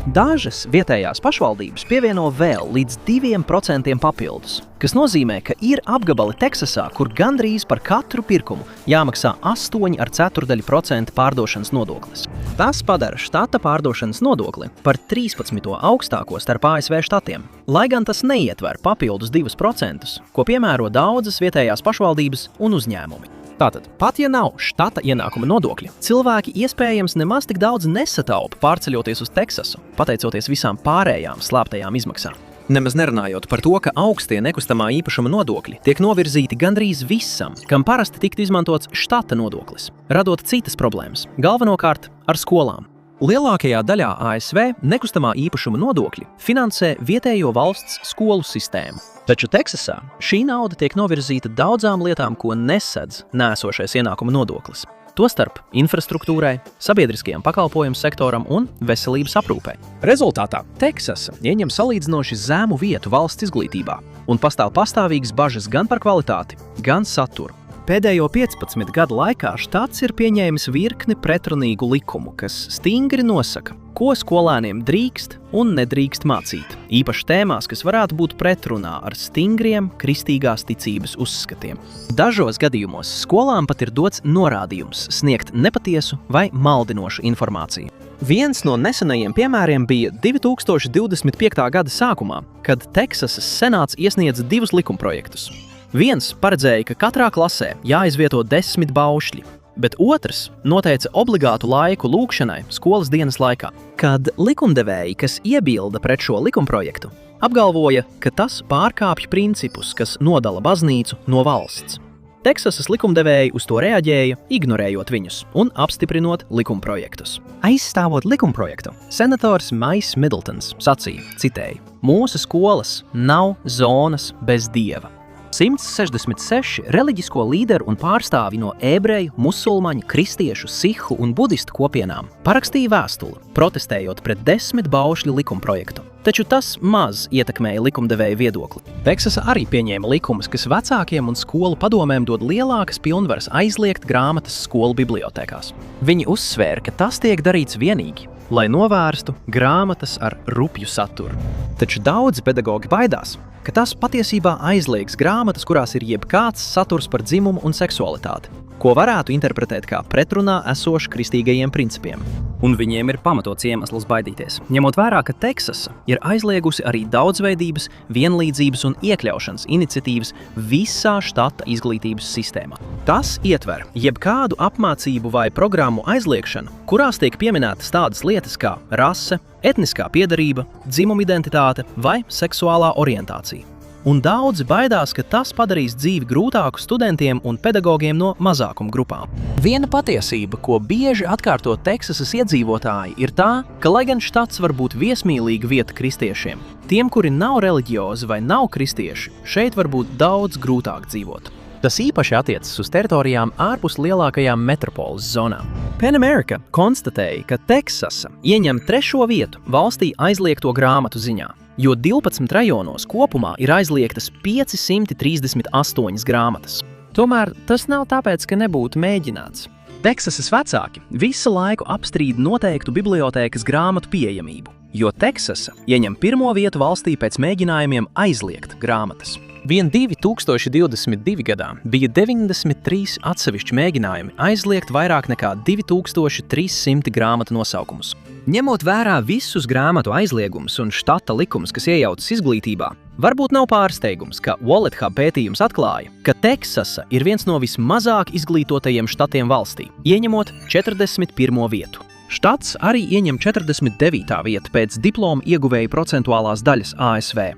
Dažas vietējās pašvaldības pievieno vēl līdz 2% papildus, kas nozīmē, ka ir apgabali Teksasā, kur gandrīz par katru pirkumu jāmaksā 8,4% pārdošanas nodoklis. Tas padara štata pārdošanas nodokli par 13. augstāko starp ASV štatiem, lai gan tas neietver papildus 2%, ko piemēro daudzas vietējās pašvaldības un uzņēmumi. Tātad, pat ja nav štata ienākuma nodokļa, cilvēki iespējams nemaz tik daudz nesataupa pārceļoties uz Teksasu, pateicoties visām pārējām slēptajām izmaksām. Nemaz nerunājot par to, ka augstie nekustamā īpašuma nodokļi tiek novirzīti gandrīz visam, kam parasti tiktu izmantots štata nodoklis, radot citas problēmas, galvenokārt ar skolām. Lielākajā daļā ASV nekustamā īpašuma nodokļi finansē vietējo valsts skolu sistēmu. Taču Teksasā šī nauda tiek novirzīta daudzām lietām, ko nesedz nēsošais ienākuma nodoklis. Tostarp infrastruktūrai, sabiedriskajam pakalpojumu sektoram un veselības aprūpei. Rezultātā Teksasa ieņem salīdzinoši zemu vietu valsts izglītībā un pastāv pastāvīgas bažas gan par kvalitāti, gan saturu. Pēdējo 15 gadu laikā štats ir pieņēmis virkni pretrunīgu likumu, kas stingri nosaka, ko skolēniem drīkst un nedrīkst mācīt, īpaši tēmās, kas varētu būt pretrunā ar stingriem kristīgās ticības uzskatiem. Dažos gadījumos skolām pat ir dots norādījums sniegt nepatiesu vai maldinošu informāciju. Viens no nesenajiem piemēriem bija 2025. gada sākumā, kad Teksasas senāts iesniedza 2 likumprojektus. Viens paredzēja, ka katrā klasē jāizvieto 10 baušļi, bet otrs noteica obligātu laiku lūgšanai skolas dienas laikā. Kad likumdevēji, kas iebilda pret šo likumprojektu, apgalvoja, ka tas pārkāpj principus, kas nodala baznīcu no valsts. Teksasas likumdevēji uz to reaģēja, ignorējot viņus un apstiprinot likumprojektus. Aizstāvot likumprojektu, senators Mais Middletons sacīja, citēju, mūsu skolas nav zonas bez dieva. 166 reliģisko līderu un pārstāvi no ebreju, musulmaņu, kristiešu, sihu un budistu kopienām parakstīja vēstuli, protestējot pret 10 baušļu likumprojektu. Taču tas maz ietekmēja likumdevēju viedokli. Teksasa arī pieņēma likumus, kas vecākiem un skolu padomēm dod lielākas pilnvaras aizliegt grāmatas skolu bibliotēkās. Viņi uzsvēra, ka tas tiek darīts vienīgi, lai novērstu grāmatas ar rupju saturu. Taču daudzi pedagogi baidās, ka tas patiesībā aizliegs grāmatas, kurās ir jebkāds saturs par dzimumu un seksualitāti, ko varētu interpretēt kā pretrunā esošu kristīgajiem principiem. Un viņiem ir pamatots iemesls baidīties, ņemot vērā, ka Teksasa ir aizliegusi arī daudzveidības, vienlīdzības un iekļaušanas iniciatīvas visā štata izglītības sistēmā. Tas ietver jebkādu apmācību vai programmu aizliekšanu, kurās tiek pieminētas tādas lietas kā rase, etniskā piederība, dzimumidentitāte vai seksuālā orientācija. Un daudzi baidās, ka tas padarīs dzīvi grūtāku studentiem un pedagogiem no mazākuma grupām. Viena patiesība, ko bieži atkārto Teksasas iedzīvotāji, ir tā, ka lai gan štats var būt viesmīlīga vieta kristiešiem, tiem, kuri nav reliģiozi vai nav kristieši, šeit var būt daudz grūtāk dzīvot. Tas īpaši attiecas uz teritorijām ārpus lielākajām metropoles zonām. PEN America konstatēja, ka Teksasa ieņem 3. vietu valstī aizliegto grāmatu ziņā, jo 12 rajonos kopumā ir aizliegtas 538 grāmatas. Tomēr tas nav tāpēc, ka nebūtu mēģināts. Teksasas vecāki visu laiku apstrīd noteiktu bibliotēkas grāmatu pieejamību, jo Teksasa ieņem 1. vietu valstī pēc mēģinājumiem aizliegt grāmatas. Vien 2022. gadā bija 93 atsevišķi mēģinājumi aizliegt vairāk nekā 2300 grāmatu nosaukumus. Ņemot vērā visus grāmatu aizliegumus un štata likumus, kas iejaucas izglītībā, varbūt nav pārsteigums, ka WalletHub pētījums atklāja, ka Teksasa ir viens no vismazāk izglītotajiem štatiem valstī, ieņemot 41. vietu. Štats arī ieņem 49. vietu pēc diploma ieguvēju procentuālās daļas ASV.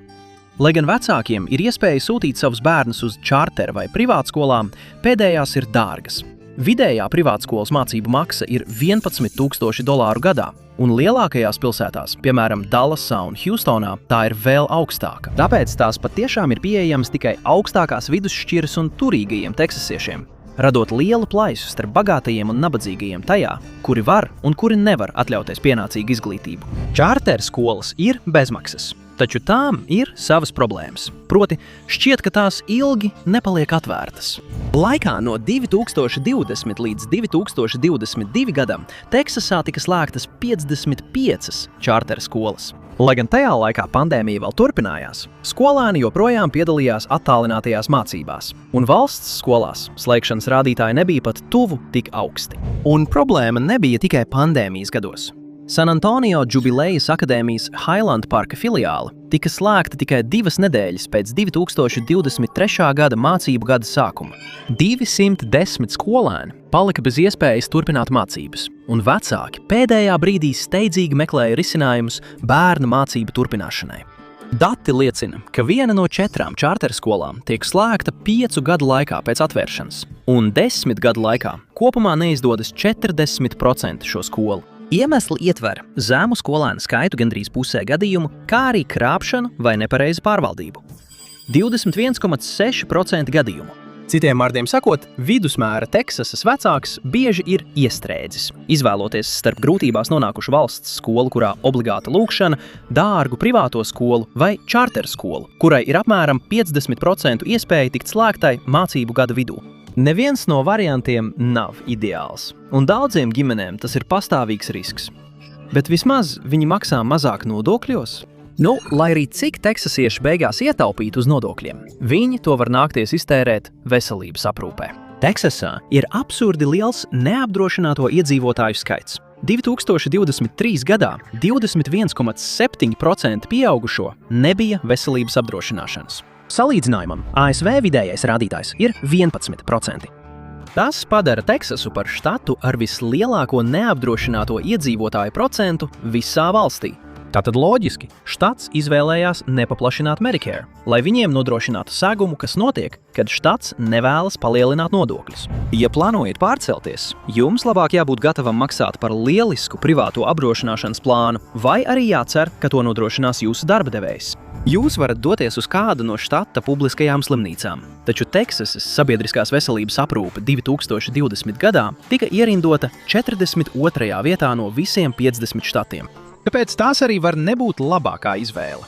Lai gan vecākiem ir iespēja sūtīt savus bērnus uz čārter vai privātskolām, pēdējās ir dārgas. Vidējā privātskolas mācību maksa ir $11,000 gadā, un lielākajās pilsētās, piemēram Dallasā un Hjūstonā, tā ir vēl augstāka. Tāpēc tās patiešām ir pieejamas tikai augstākās vidusšķiras un turīgajiem teksasiešiem, radot lielu plaisu starp bagātajiem un nabadzīgajiem tajā, kuri var un kuri nevar atļauties pienācīgu izglītību. Čārter skolas ir bezmaksas, taču tām ir savas problēmas. Proti, šķiet, ka tās ilgi nepaliek atvērtas. Laikā no 2020 līdz 2022 gadam Teksasā tika slēgtas 55 čārter skolas. Lai gan tajā laikā pandēmija vēl turpinājās, skolēni joprojām piedalījās attālinātajās mācībās, un valsts skolās slēgšanas rādītāji nebija pat tuvu tik augsti. Un problēma nebija tikai pandēmijas gados. San Antonio Jubilejas akadēmijas Highland Parka filiāle tika slēgta tikai 2 nedēļas pēc 2023. gada mācību gada sākuma. 210 skolēni palika bez iespējas turpināt mācības, un vecāki pēdējā brīdī steidzīgi meklēja risinājumus bērnu mācību turpināšanai. Dati liecina, ka 1 no 4 čārterskolām tiek slēgta 5 gadu laikā pēc atvēršanas, un 10 gadu laikā kopumā neizdodas 40% šo skolu. Iemesli ietver zemu skolēnu skaitu gandrīz pusē gadījumu, kā arī krāpšanu vai nepareizu pārvaldību. 21,6% gadījumu. Citiem vārdiem sakot, vidusmēra Teksasas vecāks bieži ir iestrēdzis, izvēloties starp grūtībās nonākušu valsts skolu, kurā obligāta lūkšana, dārgu privāto skolu vai čārterskolu, kurai ir apmēram 50% iespēja tikt slēgtai mācību gada vidū. Neviens no variantiem nav ideāls, un daudziem ģimenēm tas ir pastāvīgs risks. Bet vismaz viņi maksā mazāk nodokļos. Lai arī cik teksasieši beigās ietaupītu uz nodokļiem, viņi to var nākties iztērēt veselības aprūpē. Teksasā ir absurdi liels neapdrošināto iedzīvotāju skaits. 2023. gadā 21,7% pieaugušo nebija veselības apdrošināšanas. Salīdzinājumam, ASV vidējais rādītājs ir 11%. Tas padara Teksasu par štatu ar vislielāko neapdrošināto iedzīvotāju procentu visā valstī. Tātad loģiski, štats izvēlējās nepaplašināt Medicare, lai viņiem nodrošinātu segumu, kas notiek, kad štats nevēlas palielināt nodokļus. Ja plānojat pārcelties, jums labāk jābūt gatavam maksāt par lielisku privāto apdrošināšanas plānu, vai arī jācer, ka to nodrošinās jūsu darba devējs. Jūs varat doties uz kādu no štata publiskajām slimnīcām, taču Teksasas sabiedriskās veselības aprūpe 2020. gadā tika ierindota 42. vietā no visiem 50 štatiem. Tāpēc tās arī var nebūt labākā izvēle.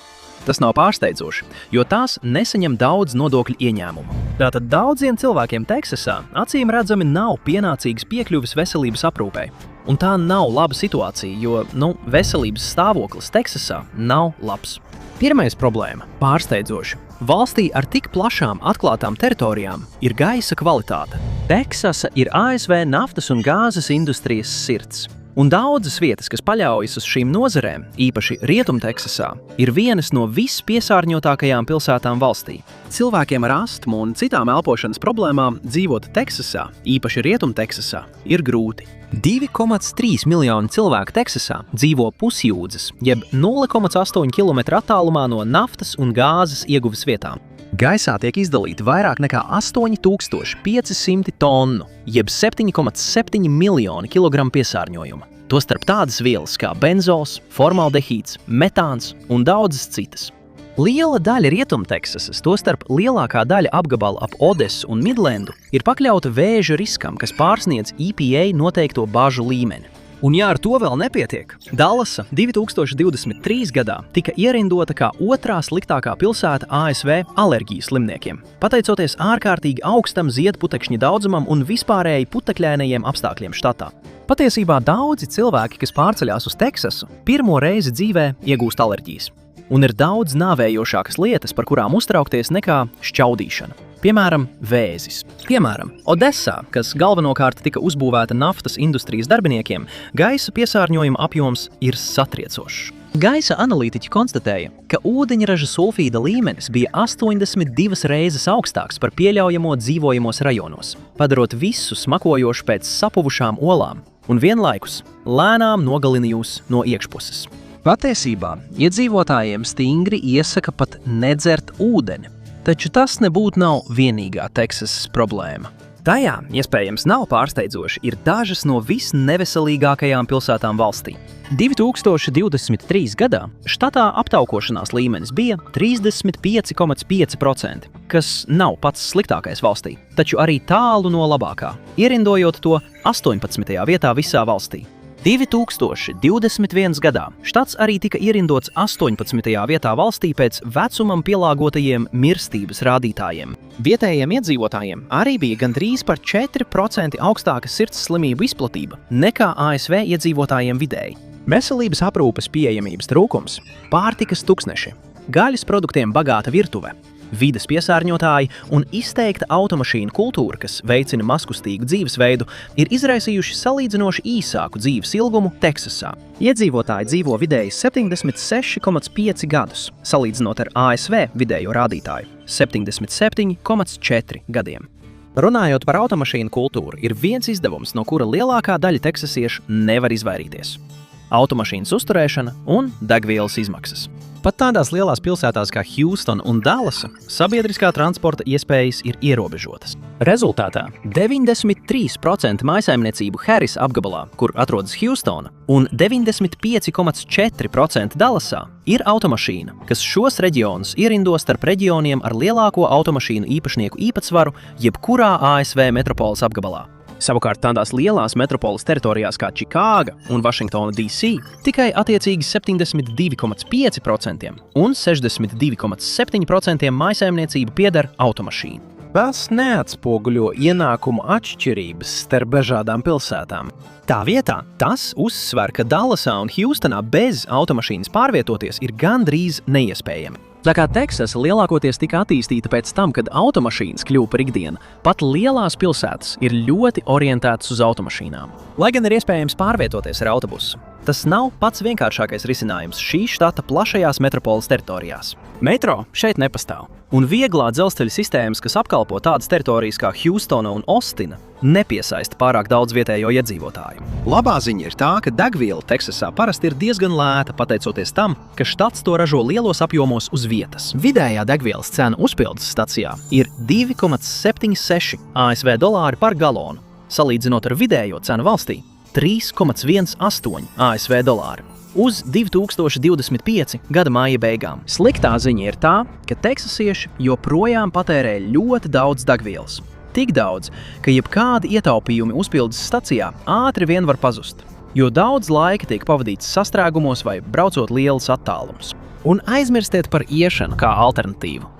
Tas nav pārsteidzoši, jo tās nesaņem daudz nodokļu ieņēmumu. Tātad daudziem cilvēkiem Teksasā acīm redzami nav pienācīgas piekļuves veselības aprūpei. Un tā nav laba situācija, jo, veselības stāvoklis Teksasā nav labs. Pirmais problēma – pārsteidzoši. Valstī ar tik plašām atklātām teritorijām ir gaisa kvalitāte. Teksasa ir ASV naftas un gāzes industrijas sirds. Un daudzas vietas, kas paļaujas uz šīm nozarēm, īpaši Rietumteksasā, ir vienas no vispiesārņotākajām pilsētām valstī. Cilvēkiem ar astmu un citām elpošanas problēmām dzīvot Teksasā, īpaši Rietumteksasā, ir grūti. 2,3 miljoni cilvēku Teksasā dzīvo pusjūdzes, jeb 0,8 km attālumā no naftas un gāzes ieguves vietām. Gaisā tiek izdalīti vairāk nekā 8500 tonnu, jeb 7,7 miljoni kilogramu piesārņojuma. Tostarp tādas vielas kā benzols, formaldehīds, metāns un daudzas citas. Liela daļa Rietumteksasas, tostarp lielākā daļa apgabala ap Odesu un Midlendu, ir pakļauta vēža riskam, kas pārsniedz EPA noteikto bažu līmeni. Un ja ar to vēl nepietiek, Dallasa 2023. gadā tika ierindota kā 2. sliktākā pilsēta ASV alerģiju slimniekiem, pateicoties ārkārtīgi augstam ziedputekšņa daudzumam un vispārēji putekļainajiem apstākļiem štatā. Patiesībā daudzi cilvēki, kas pārceļās uz Teksasu, pirmo reizi dzīvē iegūst alerģijas. Un ir daudz nāvējošākas lietas, par kurām uztraukties nekā šķaudīšana. Piemēram, vēzis. Piemēram, Odessā, kas galvenokārt tika uzbūvēta naftas industrijas darbiniekiem, gaisa piesārņojuma apjoms ir satriecošs. Gaisa analītiķi konstatēja, ka ūdeņraža sulfīda līmenis bija 82 reizes augstāks par pieļaujamo dzīvojamos rajonos, padarot visu smakojošu pēc sapuvušām olām un vienlaikus lēnām nogalina jūs no iekšpuses. Patiesībā iedzīvotājiem stingri iesaka pat nedzert ūdeni. Taču tas nebūtu nav vienīgā Teksasas problēma. Tajā, iespējams, nav pārsteidzoši, ir dažas no visneveselīgākajām pilsētām valstī. 2023. gadā štatā aptaukošanās līmenis bija 35,5%, kas nav pats sliktākais valstī, taču arī tālu no labākā, ierindojot to 18. vietā visā valstī. 2021. gadā štats arī tika ierindots 18. vietā valstī pēc vecumam pielāgotajiem mirstības rādītājiem. Vietējiem iedzīvotājiem arī bija gandrīz par 4% augstāka sirds slimību izplatība nekā ASV iedzīvotājiem vidēji. Veselības aprūpes pieejamības trūkums, pārtikas tuksneši, gaļas produktiem bagāta virtuve, vides piesārņotāji un izteikta automašīnu kultūra, kas veicina mazkustīgu dzīvesveidu, ir izraisījuši salīdzinoši īsāku dzīves ilgumu Teksasā. Iedzīvotāji dzīvo vidēji 76,5 gadus, salīdzinot ar ASV vidējo rādītāju – 77,4 gadiem. Runājot par automašīnu kultūru, ir viens izdevums, no kura lielākā daļa teksasiešu nevar izvairīties – automašīnas uzturēšana un degvielas izmaksas. Pat tādās lielās pilsētās kā Hjūstona un Dallasa sabiedriskā transporta iespējas ir ierobežotas. Rezultātā 93% mājsaimniecību Harrisa apgabalā, kur atrodas Hjūstona, un 95,4% Dallasā ir automašīna, kas šos reģionus ierindo starp reģioniem ar lielāko automašīnu īpašnieku īpatsvaru jebkurā ASV metropoles apgabalā. Savukārt tādās lielās metropoles teritorijās kā Čikāga un Vašingtona DC tikai attiecīgi 72,5% un 62,7% mājsaimniecību pieder automašīnu. Tas neatspoguļo ienākumu atšķirības starp dažādām pilsētām. Tā vietā tas uzsver, ka Dallasā un Hjūstonā bez automašīnas pārvietoties ir gandrīz neiespējami. Tā kā Teksasa lielākoties tika attīstīta pēc tam, kad automašīnas kļuva par ikdienu, pat lielās pilsētas ir ļoti orientētas uz automašīnām. Lai gan ir iespējams pārvietoties ar autobusu, tas nav pats vienkāršākais risinājums šī štata plašajās metropoles teritorijās. Metro šeit nepastāv, un vieglā dzelzceļa sistēmas, kas apkalpo tādas teritorijas kā Hjūstona un Ostina, nepiesaista pārāk daudz vietējo iedzīvotāju. Labā ziņa ir tā, ka degviela Teksasā parasti ir diezgan lēta, pateicoties tam, ka štats to ražo lielos apjomos uz vietas. Vidējā degvielas cena uzpildes stacijā ir 2,76 ASV dolāri par galonu, salīdzinot ar vidējo cenu valstī 3,18 ASV dolāri. Uz 2025. gada māja beigām. Sliktā ziņa ir tā, ka teksasieši joprojām patērē ļoti daudz degvielas. Tik daudz, ka jebkādi ietaupījumi uzpildes stacijā ātri vien var pazust, jo daudz laika tiek pavadīts sastrēgumos vai braucot lielus attālumus. Un aizmirstiet par iešanu kā alternatīvu.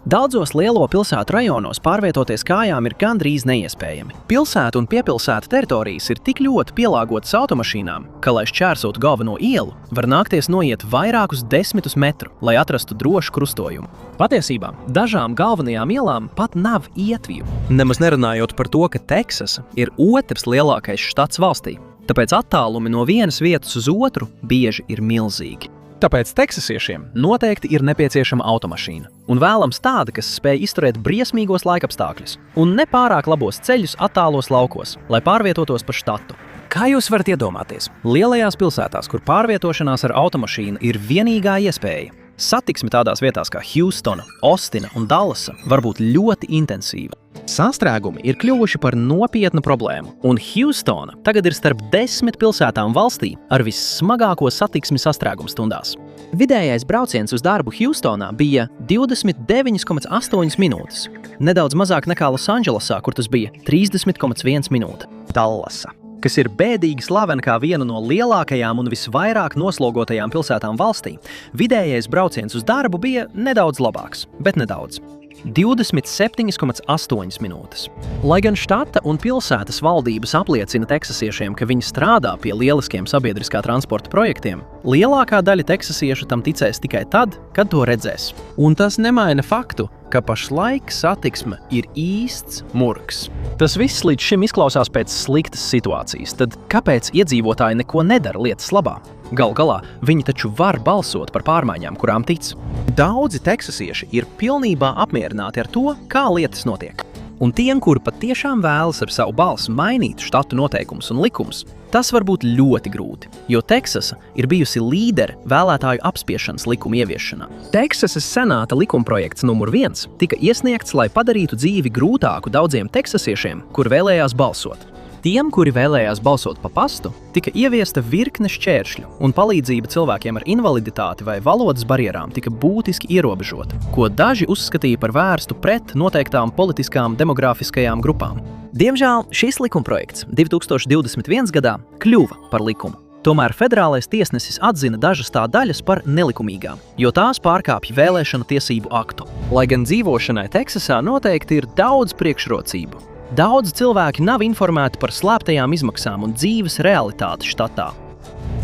Daudzos lielo pilsētu rajonos pārvietoties kājām ir gandrīz neiespējami. Pilsētu un piepilsētu teritorijas ir tik ļoti pielāgotas automašīnām, ka, lai šķērsotu galveno ielu, var nākties noiet vairākus 10 metru, lai atrastu drošu krustojumu. Patiesībā dažām galvenajām ielām pat nav ietvju. Nemaz nerunājot par to, ka Teksasa ir otrs lielākais štats valstī, tāpēc attālumi no vienas vietas uz otru bieži ir milzīgi. Tāpēc teksasiešiem noteikti ir nepieciešama automašīna, un vēlams tāda, kas spēj izturēt briesmīgos laikapstākļus un nepārāk labos ceļus attālos laukos, lai pārvietotos pa štatu. Kā jūs varat iedomāties, lielajās pilsētās, kur pārvietošanās ar automašīnu ir vienīgā iespēja, satiksme tādās vietās kā Hjūstona, Ostina un Dallasa var būt ļoti intensīva. Sastrēgumi ir kļuvuši par nopietnu problēmu, un Hjūstona tagad ir starp 10 pilsētām valstī ar vissmagāko satiksmi sastrēgumu stundās. Vidējais brauciens uz darbu Hjūstonā bija 29,8 minūtes, nedaudz mazāk nekā Losandželosā, kur tas bija 30,1 minūte. Dallasa, kas ir bēdīgi slavena kā viena no lielākajām un visvairāk noslogotajām pilsētām valstī, vidējais brauciens uz darbu bija nedaudz labāks, bet nedaudz. 27,8 minūtes. Lai gan štata un pilsētas valdības apliecina teksasiešiem, ka viņi strādā pie lieliskiem sabiedriskā transporta projektiem, lielākā daļa teksasiešu tam ticēs tikai tad, kad to redzēs. Un tas nemaina faktu, ka pašlaik satiksme ir īsts murgs. Tas viss līdz šim izklausās pēc sliktas situācijas, tad kāpēc iedzīvotāji neko nedara lietas labā? Galu galā, viņi taču var balsot par pārmaiņām, kurām tic. Daudzi teksasieši ir pilnībā apmierināti ar to, kā lietas notiek. Un tiem, kuri patiešām vēlas ar savu balsu mainīt štatu noteikumus un likumus, tas var būt ļoti grūti, jo Teksasa ir bijusi līdere vēlētāju apspiešanas likuma ieviešanā. Teksasas senāta likumprojekts numur 1 tika iesniegts, lai padarītu dzīvi grūtāku daudziem teksasiešiem, kur vēlējās balsot. Tiem, kuri vēlējās balsot pa pastu, tika ieviesta virkne šķēršļu, un palīdzība cilvēkiem ar invaliditāti vai valodas barjerām tika būtiski ierobežota, ko daži uzskatīja par vērstu pret noteiktām politiskām demografiskajām grupām. Diemžēl šis likumprojekts 2021. gadā kļuva par likumu. Tomēr federālais tiesnesis atzina dažas tā daļas par nelikumīgām, jo tās pārkāpja vēlēšanu tiesību aktu. Lai gan dzīvošanai Teksasā noteikti ir daudz priekšrocību. Daudz cilvēki nav informēti par slēptajām izmaksām un dzīves realitāti štatā.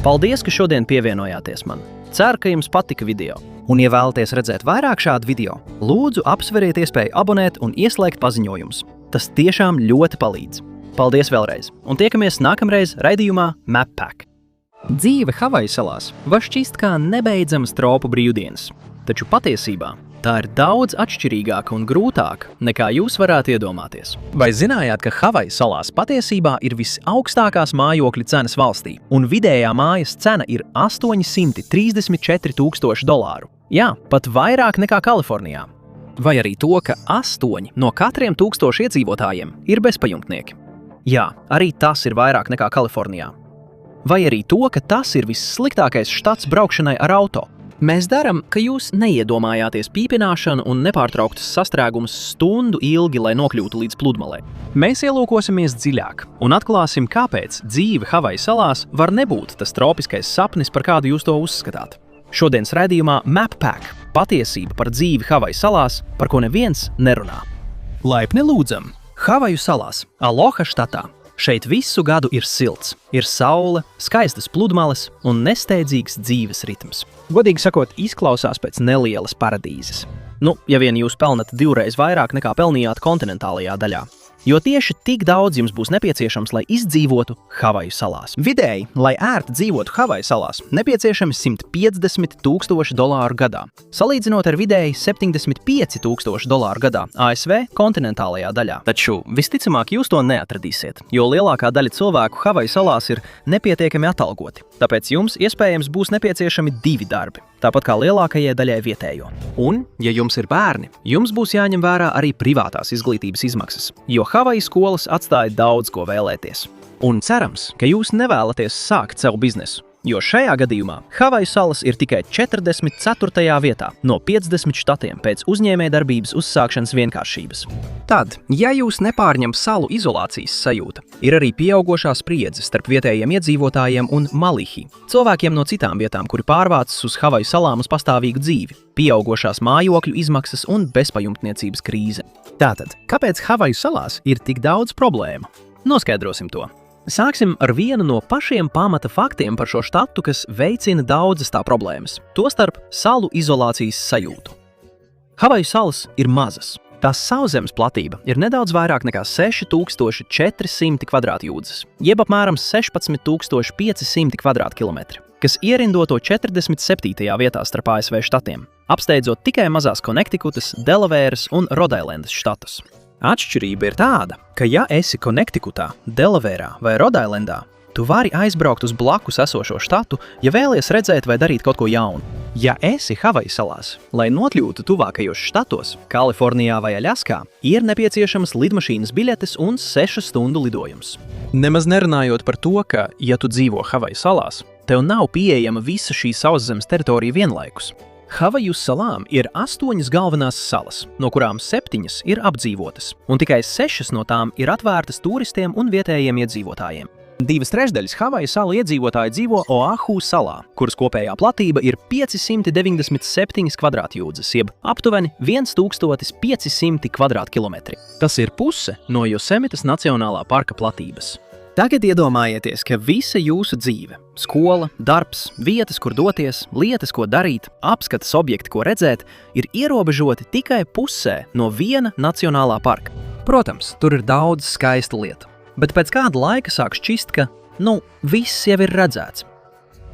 Paldies, ka šodien pievienojāties man. Ceru, ka jums patika video. Un, ja vēlaties redzēt vairāk šādu video, lūdzu apsveriet iespēju abonēt un ieslēgt paziņojumus. Tas tiešām ļoti palīdz. Paldies vēlreiz, un tiekamies nākamreiz raidījumā MapPack. Dzīve Havaju salās var šķist kā nebeidzamas tropu brīvdienas, taču patiesībā tā ir daudz atšķirīgāka un grūtāka, nekā jūs varētu iedomāties. Vai zinājāt, ka Havaju salās patiesībā ir visaugstākās mājokļu cenas valstī, un vidējā mājas cena ir $834,000? Jā, pat vairāk nekā Kalifornijā. Vai arī to, ka 8 no katriem 1000 iedzīvotājiem ir bezpajumtnieki? Jā, arī tas ir vairāk nekā Kalifornijā. Vai arī to, ka tas ir vissliktākais štats braukšanai ar auto? Mēs darām, ka jūs neiedomājāties pīpināšanu un nepārtrauktas sastrēgumus stundu ilgi, lai nokļūtu līdz pludmalei. Mēs ielūkosimies dziļāk un atklāsim, kāpēc dzīve Havaju salās var nebūt tas tropiskais sapnis, par kādu jūs to uzskatāt. Šodienas raidījumā MapPack – patiesība par dzīvi Havaju salās, par ko neviens nerunā. Laipni lūdzam! Havaju salās, Aloha štatā. Šeit visu gadu ir silts, ir saule, skaistas pludmales un nesteidzīgs dzīves ritms. Godīgi sakot, izklausās pēc nelielas paradīzes. Nu, ja vien jūs pelnat 2 reizes vairāk nekā pelnījāt kontinentālajā daļā. Jo tieši tik daudz jums būs nepieciešams, lai izdzīvotu Havaju salās. Vidēji, lai ērti dzīvotu Havaju salās, nepieciešami $150,000 gadā, salīdzinot ar vidēji $75,000 gadā ASV kontinentālajā daļā. Taču visticamāk jūs to neatradīsiet, jo lielākā daļa cilvēku Havaju salās ir nepietiekami atalgoti. Tāpēc jums iespējams būs nepieciešami 2 darbi, tāpat kā lielākajai daļai vietējo. Un, ja jums ir bērni, jums būs jāņem vērā arī privātās izglītības izmaksas, jo Havaju skolas atstāja daudz ko vēlēties. Un cerams, ka jūs nevēlaties sākt savu biznesu, jo šajā gadījumā Havaju salas ir tikai 44. vietā no 50 štatiem pēc uzņēmējdarbības uzsākšanas vienkāršības. Tad, ja jūs nepārņem salu izolācijas sajūta, ir arī pieaugošā spriedze starp vietējiem iedzīvotājiem un malihi, cilvēkiem no citām vietām, kuri pārvācas uz Havaju salām uz pastāvīgu dzīvi, pieaugošās mājokļu izmaksas un bezpajumtniecības krīze. Tātad, kāpēc Havaju salās ir tik daudz problēmu? Noskaidrosim to. Sāksim ar vienu no pašiem pamata faktiem par šo štatu, kas veicina daudzas tā problēmas, tostarp salu izolācijas sajūtu. Havaju salas ir mazas. Tās sauszemes platība ir nedaudz vairāk nekā 6400 kvadrātjūdzes, jeb apmēram 16500 kvadrātkilometri, kas ierindoto 47. vietā starp ASV štatiem, apsteidzot tikai mazās Konektikutas, Delavēras un Rodailendas štatus. Atšķirība ir tāda, ka ja esi Konektikutā, Delavērā vai Rodailendā, tu vari aizbraukt uz blakus esošo štatu, ja vēlies redzēt vai darīt kaut ko jaunu. Ja esi Havaju salās, lai nokļūtu tuvākajos štatos, Kalifornijā vai Aļaskā, ir nepieciešamas lidmašīnas biļetes un 6 stundu lidojums. Nemaz nerunājot par to, ka, ja tu dzīvo Havaju salās, tev nav pieejama visa šī sauszemes teritorija vienlaikus. Havaju salām ir 8 galvenās salas, no kurām 7 ir apdzīvotas, un tikai 6 no tām ir atvērtas turistiem un vietējiem iedzīvotājiem. 2/3 Havaju salu iedzīvotāji dzīvo Oahu salā, kuras kopējā platība ir 597 kvadrātjūdzes, jeb aptuveni 1500 kvadrātkilometri. Tas ir puse no Josemitas Nacionālā parka platības. Tagad iedomājieties, ka visa jūsu dzīve – skola, darbs, vietas, kur doties, lietas, ko darīt, apskates objekti, ko redzēt – ir ierobežoti tikai pusē no viena nacionālā parka. Protams, tur ir daudz skaistu lietu, bet pēc kāda laika sāk šķist, ka, viss jau ir redzēts.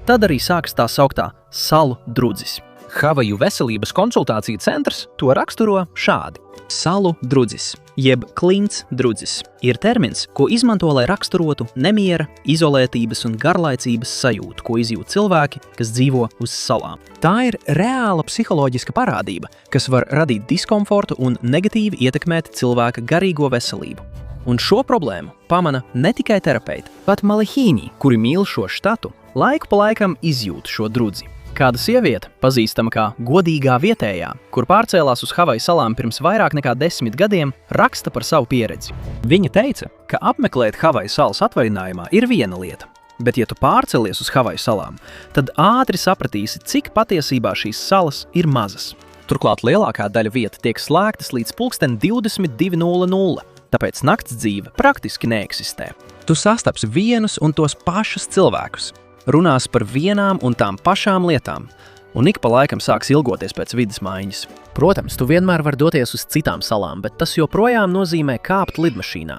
Tad arī sākas tā sauktā salu drudzis. Havaju veselības konsultāciju centrs to raksturo šādi. Salu drudzis, jeb klints drudzis, ir termins, ko izmanto, lai raksturotu nemiera, izolētības un garlaicības sajūtu, ko izjūt cilvēki, kas dzīvo uz salām. Tā ir reāla psiholoģiska parādība, kas var radīt diskomfortu un negatīvi ietekmēt cilvēka garīgo veselību. Un šo problēmu pamana ne tikai terapeiti, bet malihīņi, kuri mīl šo štatu, laiku pa laikam izjūt šo drudzi. Kāda sieviete, pazīstama kā godīgā vietējā, kur pārcēlās uz Havaju salām pirms vairāk nekā 10 gadiem, raksta par savu pieredzi. Viņa teica, ka apmeklēt Havaju salas atvaļinājumā ir viena lieta, bet ja tu pārcelies uz Havaju salām, tad ātri sapratīsi, cik patiesībā šīs salas ir mazas. Turklāt lielākā daļa vieta tiek slēgtas līdz 22:00, tāpēc nakts dzīve praktiski neeksistē. Tu sastapsi vienus un tos pašus cilvēkus. Runās par vienām un tām pašām lietām. un ik pa laikam sāks ilgoties pēc vides maiņas. Protams, tu vienmēr vari doties uz citām salām, bet tas joprojām nozīmē kāpt lidmašīnā.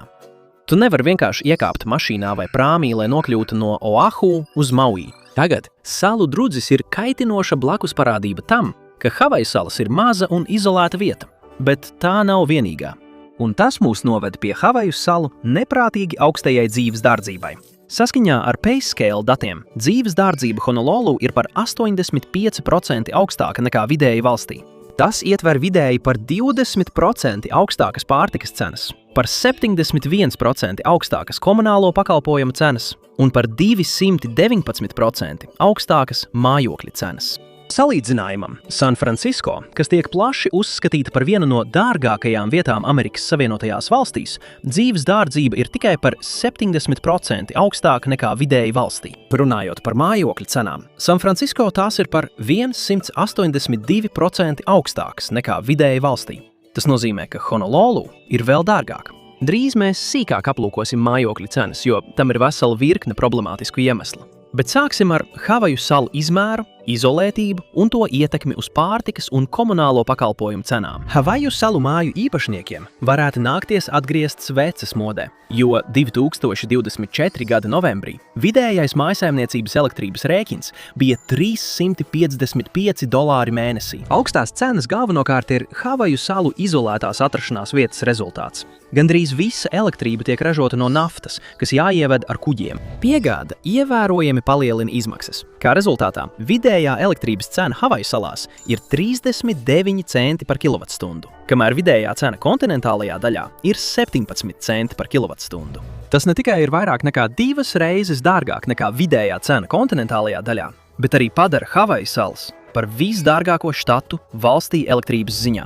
Tu nevari vienkārši iekāpt mašīnā vai prāmī, lai nokļūtu no Oahu uz Maui. Tagad salu drudzis ir kaitinoša blakus parādība tam, ka Havaju salas ir maza un izolēta vieta, bet tā nav vienīgā. Un tas mūs noved pie Havaju salu neprātīgi augstajai dzīves dārdzībai. Saskaņā ar PaceScale datiem dzīves dārdzība Honolulu ir par 85% augstāka nekā vidēji valstī. Tas ietver vidēji par 20% augstākas pārtikas cenas, par 71% augstākas komunālo pakalpojumu cenas un par 219% augstākas mājokļa cenas. Salīdzinājumam, San Francisco, kas tiek plaši uzskatīta par vienu no dārgākajām vietām Amerikas Savienotajās valstīs, dzīves dārdzība ir tikai par 70% augstāka nekā vidēji valstī. Runājot par mājokļu cenām, San Francisco tās ir par 182% augstākas nekā vidēji valstī. Tas nozīmē, ka Honolulu ir vēl dārgāk. Drīz mēs sīkāk aplūkosim mājokļu cenas, jo tam ir vesela virkne problemātisku iemeslu. Bet sāksim ar Havaju salu izmēru, izolētību un to ietekmi uz pārtikas un komunālo pakalpojumu cenām. Havaju salu māju īpašniekiem varētu nākties atgriezties vecas modē, jo 2024. gada novembrī vidējais mājsaimniecības elektrības rēķins bija $355 mēnesī. Augstās cenas galvenokārt ir Havaju salu izolētās atrašanās vietas rezultāts. Gandrīz visa elektrība tiek ražota no naftas, kas jāieved ar kuģiem. Piegāde ievērojami palielina izmaksas. Kā rezultātā, vidējā elektrības cena Havaju salās ir 39 centi par kilovatstundu, kamēr vidējā cena kontinentālajā daļā ir 17 centi par kilovatstundu. Tas ne tikai ir vairāk nekā 2 reizes dārgāk nekā vidējā cena kontinentālajā daļā, bet arī padara Havaju salas par visdārgāko štatu valstī elektrības ziņā.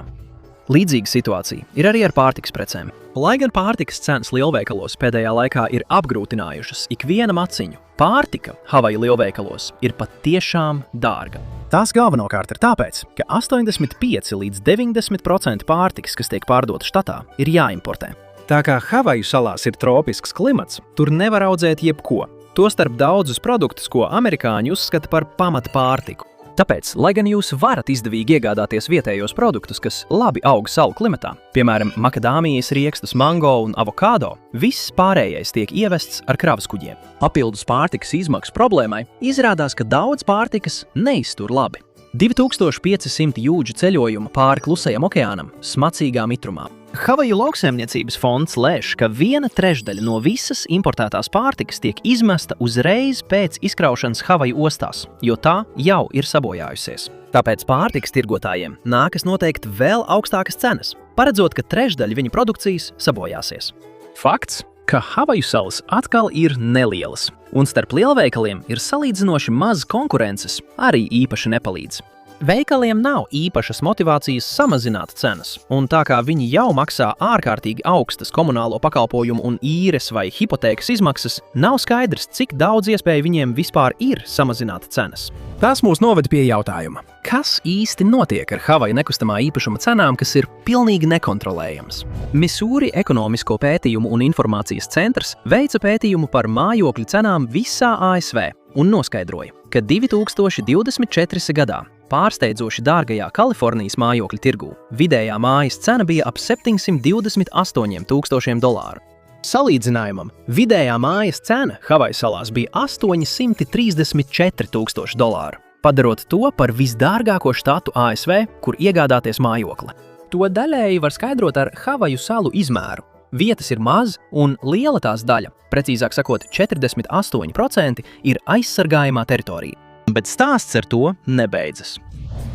Līdzīga situācija ir arī ar pārtikas precēm. Lai gan pārtikas cenas lielveikalos pēdējā laikā ir apgrūtinājušas ikvienam aciņu, pārtika Havaju lielveikalos ir patiešām dārga. Tās galvenokārt ir tāpēc, ka 85 līdz 90% pārtikas, kas tiek pārdota štatā, ir jāimportē. Tā kā Havaju salās ir tropisks klimats, tur nevar audzēt jebko, tostarp daudzus produktus, ko amerikāņi uzskata par pamata pārtiku. Tāpēc, lai gan jūs varat izdevīgi iegādāties vietējos produktus, kas labi aug salu klimatā, piemēram, makadāmijas riekstus, mango un avokado, viss pārējais tiek ievests ar kravas kuģiem. Papildus pārtikas izmaksu problēmai izrādās, ka daudz pārtikas neiztur labi. 2500 jūdžu ceļojumu pāri Klusajam okeānam smacīgā mitrumā. Havaju lauksaimniecības fonds lēš, ka 1/3 no visas importētās pārtikas tiek izmesta uzreiz pēc izkraušanas Havaju ostās, jo tā jau ir sabojājusies. Tāpēc pārtikas tirgotājiem nākas noteikt vēl augstākas cenas, paredzot, ka 1/3 viņa produkcijas sabojāsies. Fakts, ka Havaju salas atkal ir nelielas, un starp lielveikaliem ir salīdzinoši maz konkurences, arī īpaši nepalīdz. Veikaliem nav īpašas motivācijas samazināt cenas, un tā kā viņi jau maksā ārkārtīgi augstas komunālo pakalpojumu un īres vai hipotēkas izmaksas, nav skaidrs, cik daudz iespēju viņiem vispār ir samazināt cenas. Tas mūs noved pie jautājuma. Kas īsti notiek ar Havaju nekustamā īpašuma cenām, kas ir pilnīgi nekontrolējams? Misūri Ekonomisko pētījumu un informācijas centrs veica pētījumu par mājokļu cenām visā ASV un noskaidroja, ka 2024. gadā pārsteidzoši dārgajā Kalifornijas mājokļu tirgū vidējā mājas cena bija ap $728 000. Salīdzinājumam, vidējā mājas cena Havaju salās bija $834 000, padarot to par visdārgāko štatu ASV, kur iegādāties mājokli. To daļēji var skaidrot ar Havaju salu izmēru. Vietas ir maz un liela tās daļa, precīzāk sakot 48%, ir aizsargājumā teritorija. Bet stāsts ar to nebeidzas.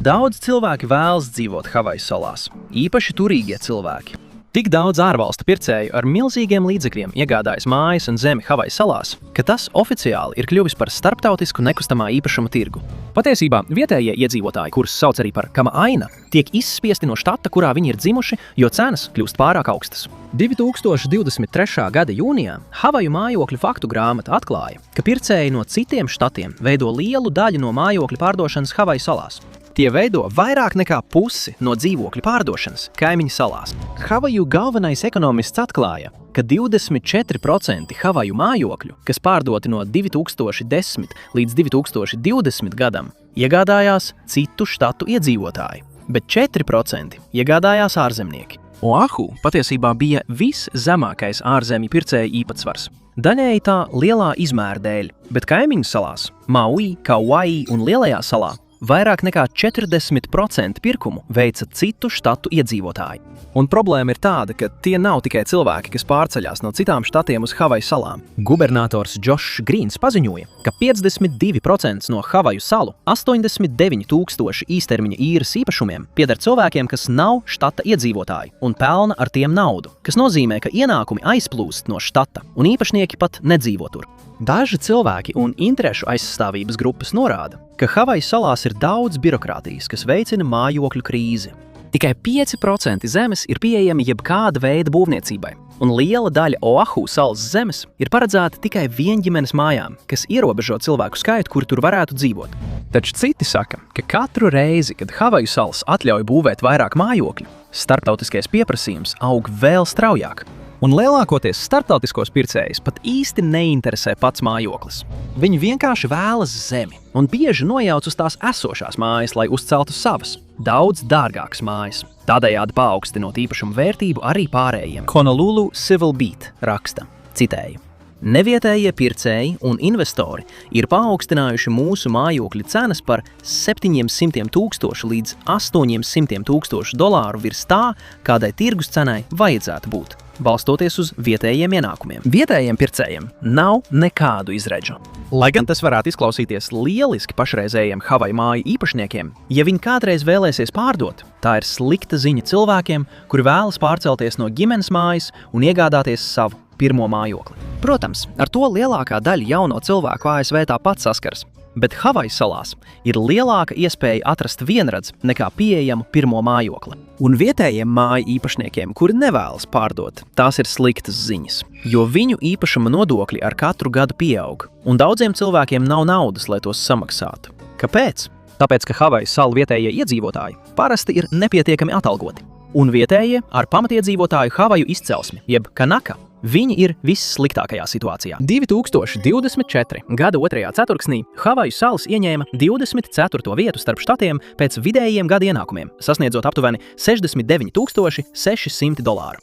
Daudz cilvēki vēlas dzīvot Havaju salās, īpaši turīgie cilvēki. Tik daudz ārvalstu pircēju ar milzīgiem līdzekļiem iegādājas mājas un zemi Havaju salās, ka tas oficiāli ir kļuvis par starptautisku nekustamā īpašuma tirgu. Patiesībā vietējie iedzīvotāji, kurus sauc arī par kama aina, tiek izspiesti no štata, kurā viņi ir dzimuši, jo cenas kļūst pārāk augstas. 2023. gada jūnijā Havaju mājokļu faktu grāmata atklāja, ka pircēji no citiem štatiem veido lielu daļu no mājokļu pārdošanas Havaju salās. Tie veido vairāk nekā pusi no dzīvokļu pārdošanas kaimiņu salās. Havaju galvenais ekonomists atklāja, ka 24% Havaju mājokļu, kas pārdoti no 2010 līdz 2020 gadam, iegādājās citu štatu iedzīvotāji, bet 4% iegādājās ārzemnieki. Oahu patiesībā bija viszemākais ārzemju pircēju īpatsvars. Daļēji tā lielā izmēra dēļ, bet kaimiņu salās, Maui, Kauai un Lielajā salā, vairāk nekā 40% pirkumu veica citu štatu iedzīvotāji. Un problēma ir tāda, ka tie nav tikai cilvēki, kas pārceļās no citām štatiem uz Havaju salām. Gubernators Džošs Grīns paziņoja, ka 52% no Havaju salu 89,000 īstermiņa īres īpašumiem pieder cilvēkiem, kas nav štata iedzīvotāji un pelna ar tiem naudu, kas nozīmē, ka ienākumi aizplūst no štata un īpašnieki pat nedzīvo tur. Daži cilvēki un interešu aizstāvības grupas norāda, ka Havaju salās ir daudz birokrātijas, kas veicina mājokļu krīzi. Tikai 5% zemes ir pieejami jebkāda veida būvniecībai, un liela daļa Oahu salas zemes ir paredzēta tikai vienģimenes mājām, kas ierobežo cilvēku skaitu, kuri tur varētu dzīvot. Taču citi saka, ka katru reizi, kad Havaju salas atļauj būvēt vairāk mājokļu, starptautiskais pieprasījums aug vēl straujāk. Un lielākoties starptautiskos pircējus pat īsti neinteresē pats mājoklis. Viņi vienkārši vēlas zemi un bieži nojauc uz tās esošās mājas, lai uzceltu savas, daudz dārgākas mājas, tādējādi paaugstinot īpašumu vērtību arī pārējiem. Honolulu Civil Beat raksta, citēju: Nevietējie pircēji un investori ir paaugstinājuši mūsu mājokļu cenas par 700,000 līdz 800,000 dolāru virs tā, kādai tirgus cenai vajadzētu būt, balstoties uz vietējiem ienākumiem. Vietējiem pircējiem nav nekādu izredžu. Lai gan tas varētu izklausīties lieliski pašreizējiem Havaju māju īpašniekiem, ja viņi kādreiz vēlēsies pārdot, tā ir slikta ziņa cilvēkiem, kuri vēlas pārcelties no ģimenes mājas un iegādāties savu pirmo mājokli. Protams, ar to lielākā daļa jauno cilvēku ASV tāpat saskars, bet Havaju salās ir lielāka iespēja atrast vienradz nekā pieejamu pirmo mājokli. Un vietējiem māju īpašniekiem, kuri nevēlas pārdot, tās ir sliktas ziņas, jo viņu īpašuma nodokļi ar katru gadu pieaug, un daudziem cilvēkiem nav naudas, lai tos samaksātu. Kāpēc? Tāpēc, ka Havaju salu vietējie iedzīvotāji parasti ir nepietiekami atalgoti, un vietējie ar pamatiedzīvotāju Havaju izcelsmi, jeb Kanaka, viņi ir vissliktākajā situācijā. 2024. gada 2. ceturksnī Havaju salas ieņēma 24. vietu starp štatiem pēc vidējiem gada ienākumiem, sasniedzot aptuveni 69,600 dolāru.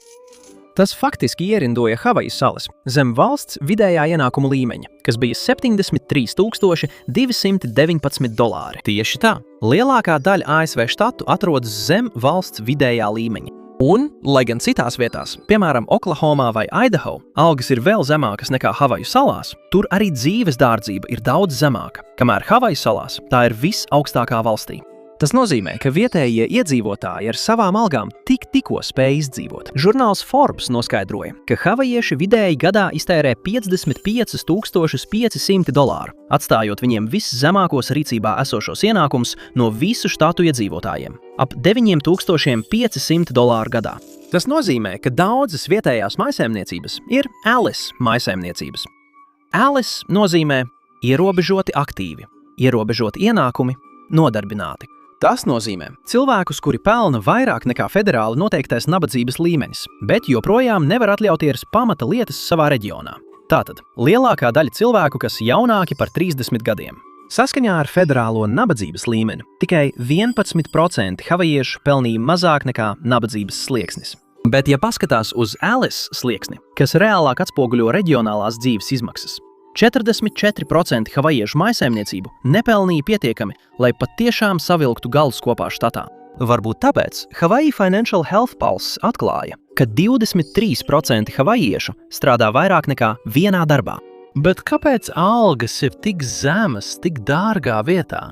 Tas faktiski ierindoja Havaju salas zem valsts vidējā ienākuma līmeņa, kas bija 73,219 dolāri. Tieši tā, lielākā daļa ASV štatu atrodas zem valsts vidējā līmeņa. Un, lai gan citās vietās, piemēram Oklahomā vai Idaho, algas ir vēl zemākas nekā Havaju salās, tur arī dzīves dārdzība ir daudz zemāka, kamēr Havaju salās tā ir visaugstākā valstī. Tas nozīmē, ka vietējie iedzīvotāji ar savām algām tikko spēj izdzīvot. Žurnāls Forbes noskaidroja, ka havajieši vidēji gadā iztērē 55,500 dolāru, atstājot viņiem viszemākos rīcībā esošos ienākumus no visu štatu iedzīvotājiem – ap 9,500 dolāru gadā. Tas nozīmē, ka daudzas vietējās mājsaimniecības ir Alice mājsaimniecības. Alice nozīmē ierobežoti aktīvi, ierobežoti ienākumi, nodarbināti. Tas nozīmē cilvēkus, kuri pelna vairāk nekā federāli noteiktais nabadzības līmenis, bet joprojām nevar atļauties pamata lietas savā reģionā. Tātad, lielākā daļa cilvēku, kas jaunāki par 30 gadiem. Saskaņā ar federālo nabadzības līmeni, tikai 11% havajiešu pelnīja mazāk nekā nabadzības slieksnis. Bet, ja paskatās uz Alice slieksni, kas reālāk atspoguļo reģionālās dzīves izmaksas, 44% havajiešu mājsaimniecību nepelnīja pietiekami, lai patiešām savilktu galus kopā štatā. Varbūt tāpēc Hawaii Financial Health Pulse atklāja, ka 23% havajiešu strādā vairāk nekā vienā darbā. Bet kāpēc algas ir tik zemas, tik dārgā vietā?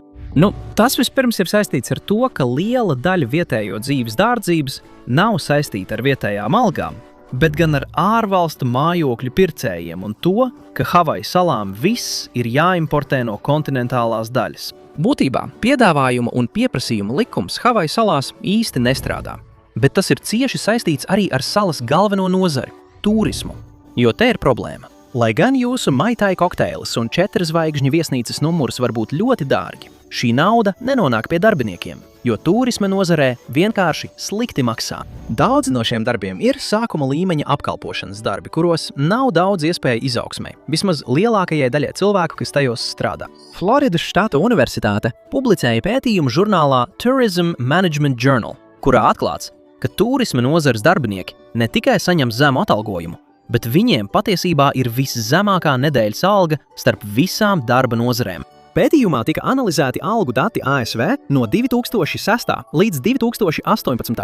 Tas vispirms ir saistīts ar to, ka liela daļa vietējo dzīves dārdzības nav saistīta ar vietējām algām, bet gan ar ārvalstu mājokļu pircējiem un to, ka Havaju salām viss ir jāimportē no kontinentālās daļas. Būtībā piedāvājuma un pieprasījuma likums Havaju salās īsti nestrādā, bet tas ir cieši saistīts arī ar salas galveno nozari – turismu, jo te ir problēma. Lai gan jūsu maitai kokteilis un 4 zvaigžņu viesnīcas numurs var būt ļoti dārgi, šī nauda nenonāk pie darbiniekiem, jo turisma nozarē vienkārši slikti maksā. Daudzi no šiem darbiem ir sākuma līmeņa apkalpošanas darbi, kuros nav daudz iespēju izaugsmei, vismaz lielākajai daļai cilvēku, kas tajos strādā. Floridas štata universitāte publicēja pētījumu žurnālā Tourism Management Journal, kurā atklāts, ka turisma nozares darbinieki ne tikai saņem zemu atalgojumu, bet viņiem patiesībā ir viszemākā nedēļas alga starp visām darba nozarēm. Pētījumā tika analizēti algu dati ASV no 2006. līdz 2018.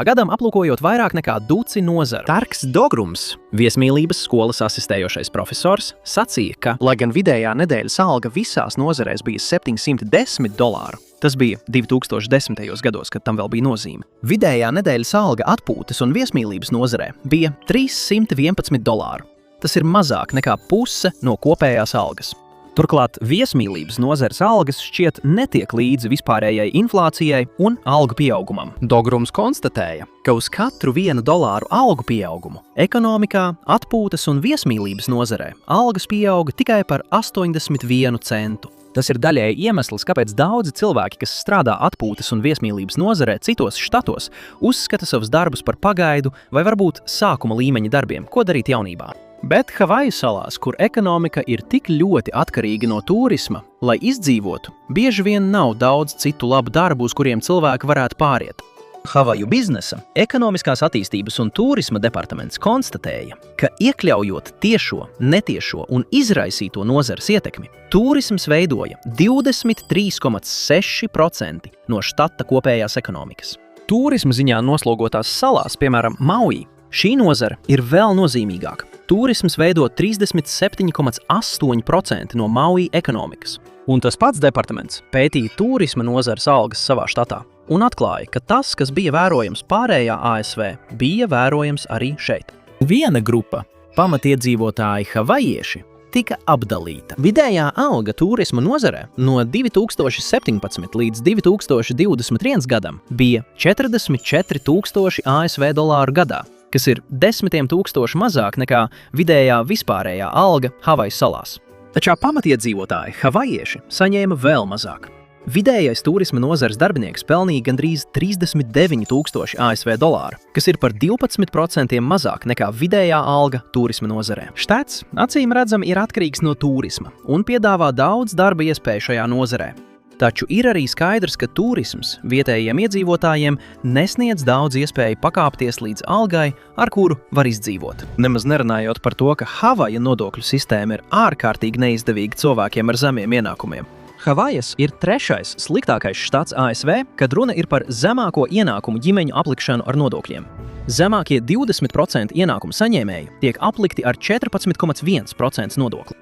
gadam, aplūkojot vairāk nekā duci nozaru. Tarks Dogrums, viesmīlības skolas asistējošais profesors, sacīja, ka, lai gan vidējā nedēļas alga visās nozarēs bija $710, tas bija 2010. gados, kad tam vēl bija nozīme, vidējā nedēļas alga atpūtas un viesmīlības nozarē bija $311. Tas ir mazāk nekā puse no kopējās algas. Turklāt viesmīlības nozares algas šķiet netiek līdzi vispārējai inflācijai un algu pieaugumam. Dogrums konstatēja, ka uz katru $1 algu pieaugumu ekonomikā, atpūtas un viesmīlības nozarē algas pieauga tikai par 81 centu. Tas ir daļēji iemesls, kāpēc daudzi cilvēki, kas strādā atpūtas un viesmīlības nozarē citos štatos, uzskata savus darbus par pagaidu vai varbūt sākuma līmeņa darbiem, ko darīt jaunībā. Bet Havaju salās, kur ekonomika ir tik ļoti atkarīga no turisma, lai izdzīvotu, bieži vien nav daudz citu labu darbu, uz kuriem cilvēki varētu pāriet. Havaju biznesa, ekonomiskās attīstības un turisma departaments konstatēja, ka iekļaujot tiešo, netiešo un izraisīto nozares ietekmi, turisms veidoja 23,6% no štata kopējās ekonomikas. Turisma ziņā noslogotās salās, piemēram, Maui, šī nozara ir vēl nozīmīgāka. Turisms veido 37,8% no Maui ekonomikas. Un tas pats departaments pētīja turisma nozares algas savā štatā un atklāja, ka tas, kas bija vērojams pārējā ASV, bija vērojams arī šeit. Viena grupa, pamatiedzīvotāji havajieši, tika apdalīta. Vidējā alga turisma nozarē no 2017 līdz 2021 gadam bija $44,000 ASV gadā, kas ir 10 000 mazāk nekā vidējā vispārējā alga Havaju salās. Taču pamatiedzīvotāji havajieši saņēma vēl mazāk. Vidējais turisma nozares darbinieks pelnīja gandrīz $39,000 ASV, kas ir par 12% mazāk nekā vidējā alga turisma nozarē. Štats, acīm redzam, ir atkarīgs no turisma un piedāvā daudz darba iespēju šajā nozarē. Taču ir arī skaidrs, ka turisms vietējiem iedzīvotājiem nesniedz daudz iespēju pakāpties līdz algai, ar kuru var izdzīvot. Nemaz nerunājot par to, ka Havaja nodokļu sistēma ir ārkārtīgi neizdevīga cilvēkiem ar zemiem ienākumiem. Havajas ir 3. sliktākais štats ASV, kad runa ir par zemāko ienākumu ģimeņu aplikšanu ar nodokļiem. Zemākie 20% ienākumu saņēmēji tiek aplikti ar 14,1% nodokli.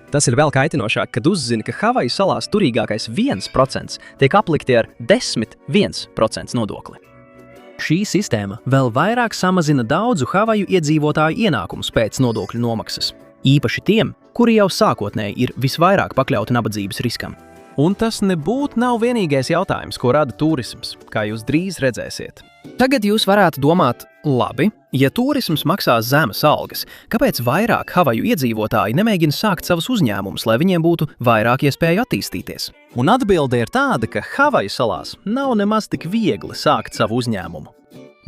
Tas ir vēl kaitinošāk, kad uzzina, ka Havaju salās turīgākais 1% tiek aplikti ar 10,1% nodokli. Šī sistēma vēl vairāk samazina daudzu Havaju iedzīvotāju ienākumus pēc nodokļu nomaksas, īpaši tiem, kuri jau sākotnēji ir visvairāk pakļauti nabadzības riskam. Un tas nebūtu nav vienīgais jautājums, ko rada turisms, kā jūs drīz redzēsiet. Tagad jūs varētu domāt, labi, ja turisms maksā zemes algas, kāpēc vairāk Havaju iedzīvotāji nemēģina sākt savus uzņēmumus, lai viņiem būtu vairāk iespēju attīstīties? Un atbilde ir tāda, ka Havaju salās nav nemaz tik viegli sākt savu uzņēmumu.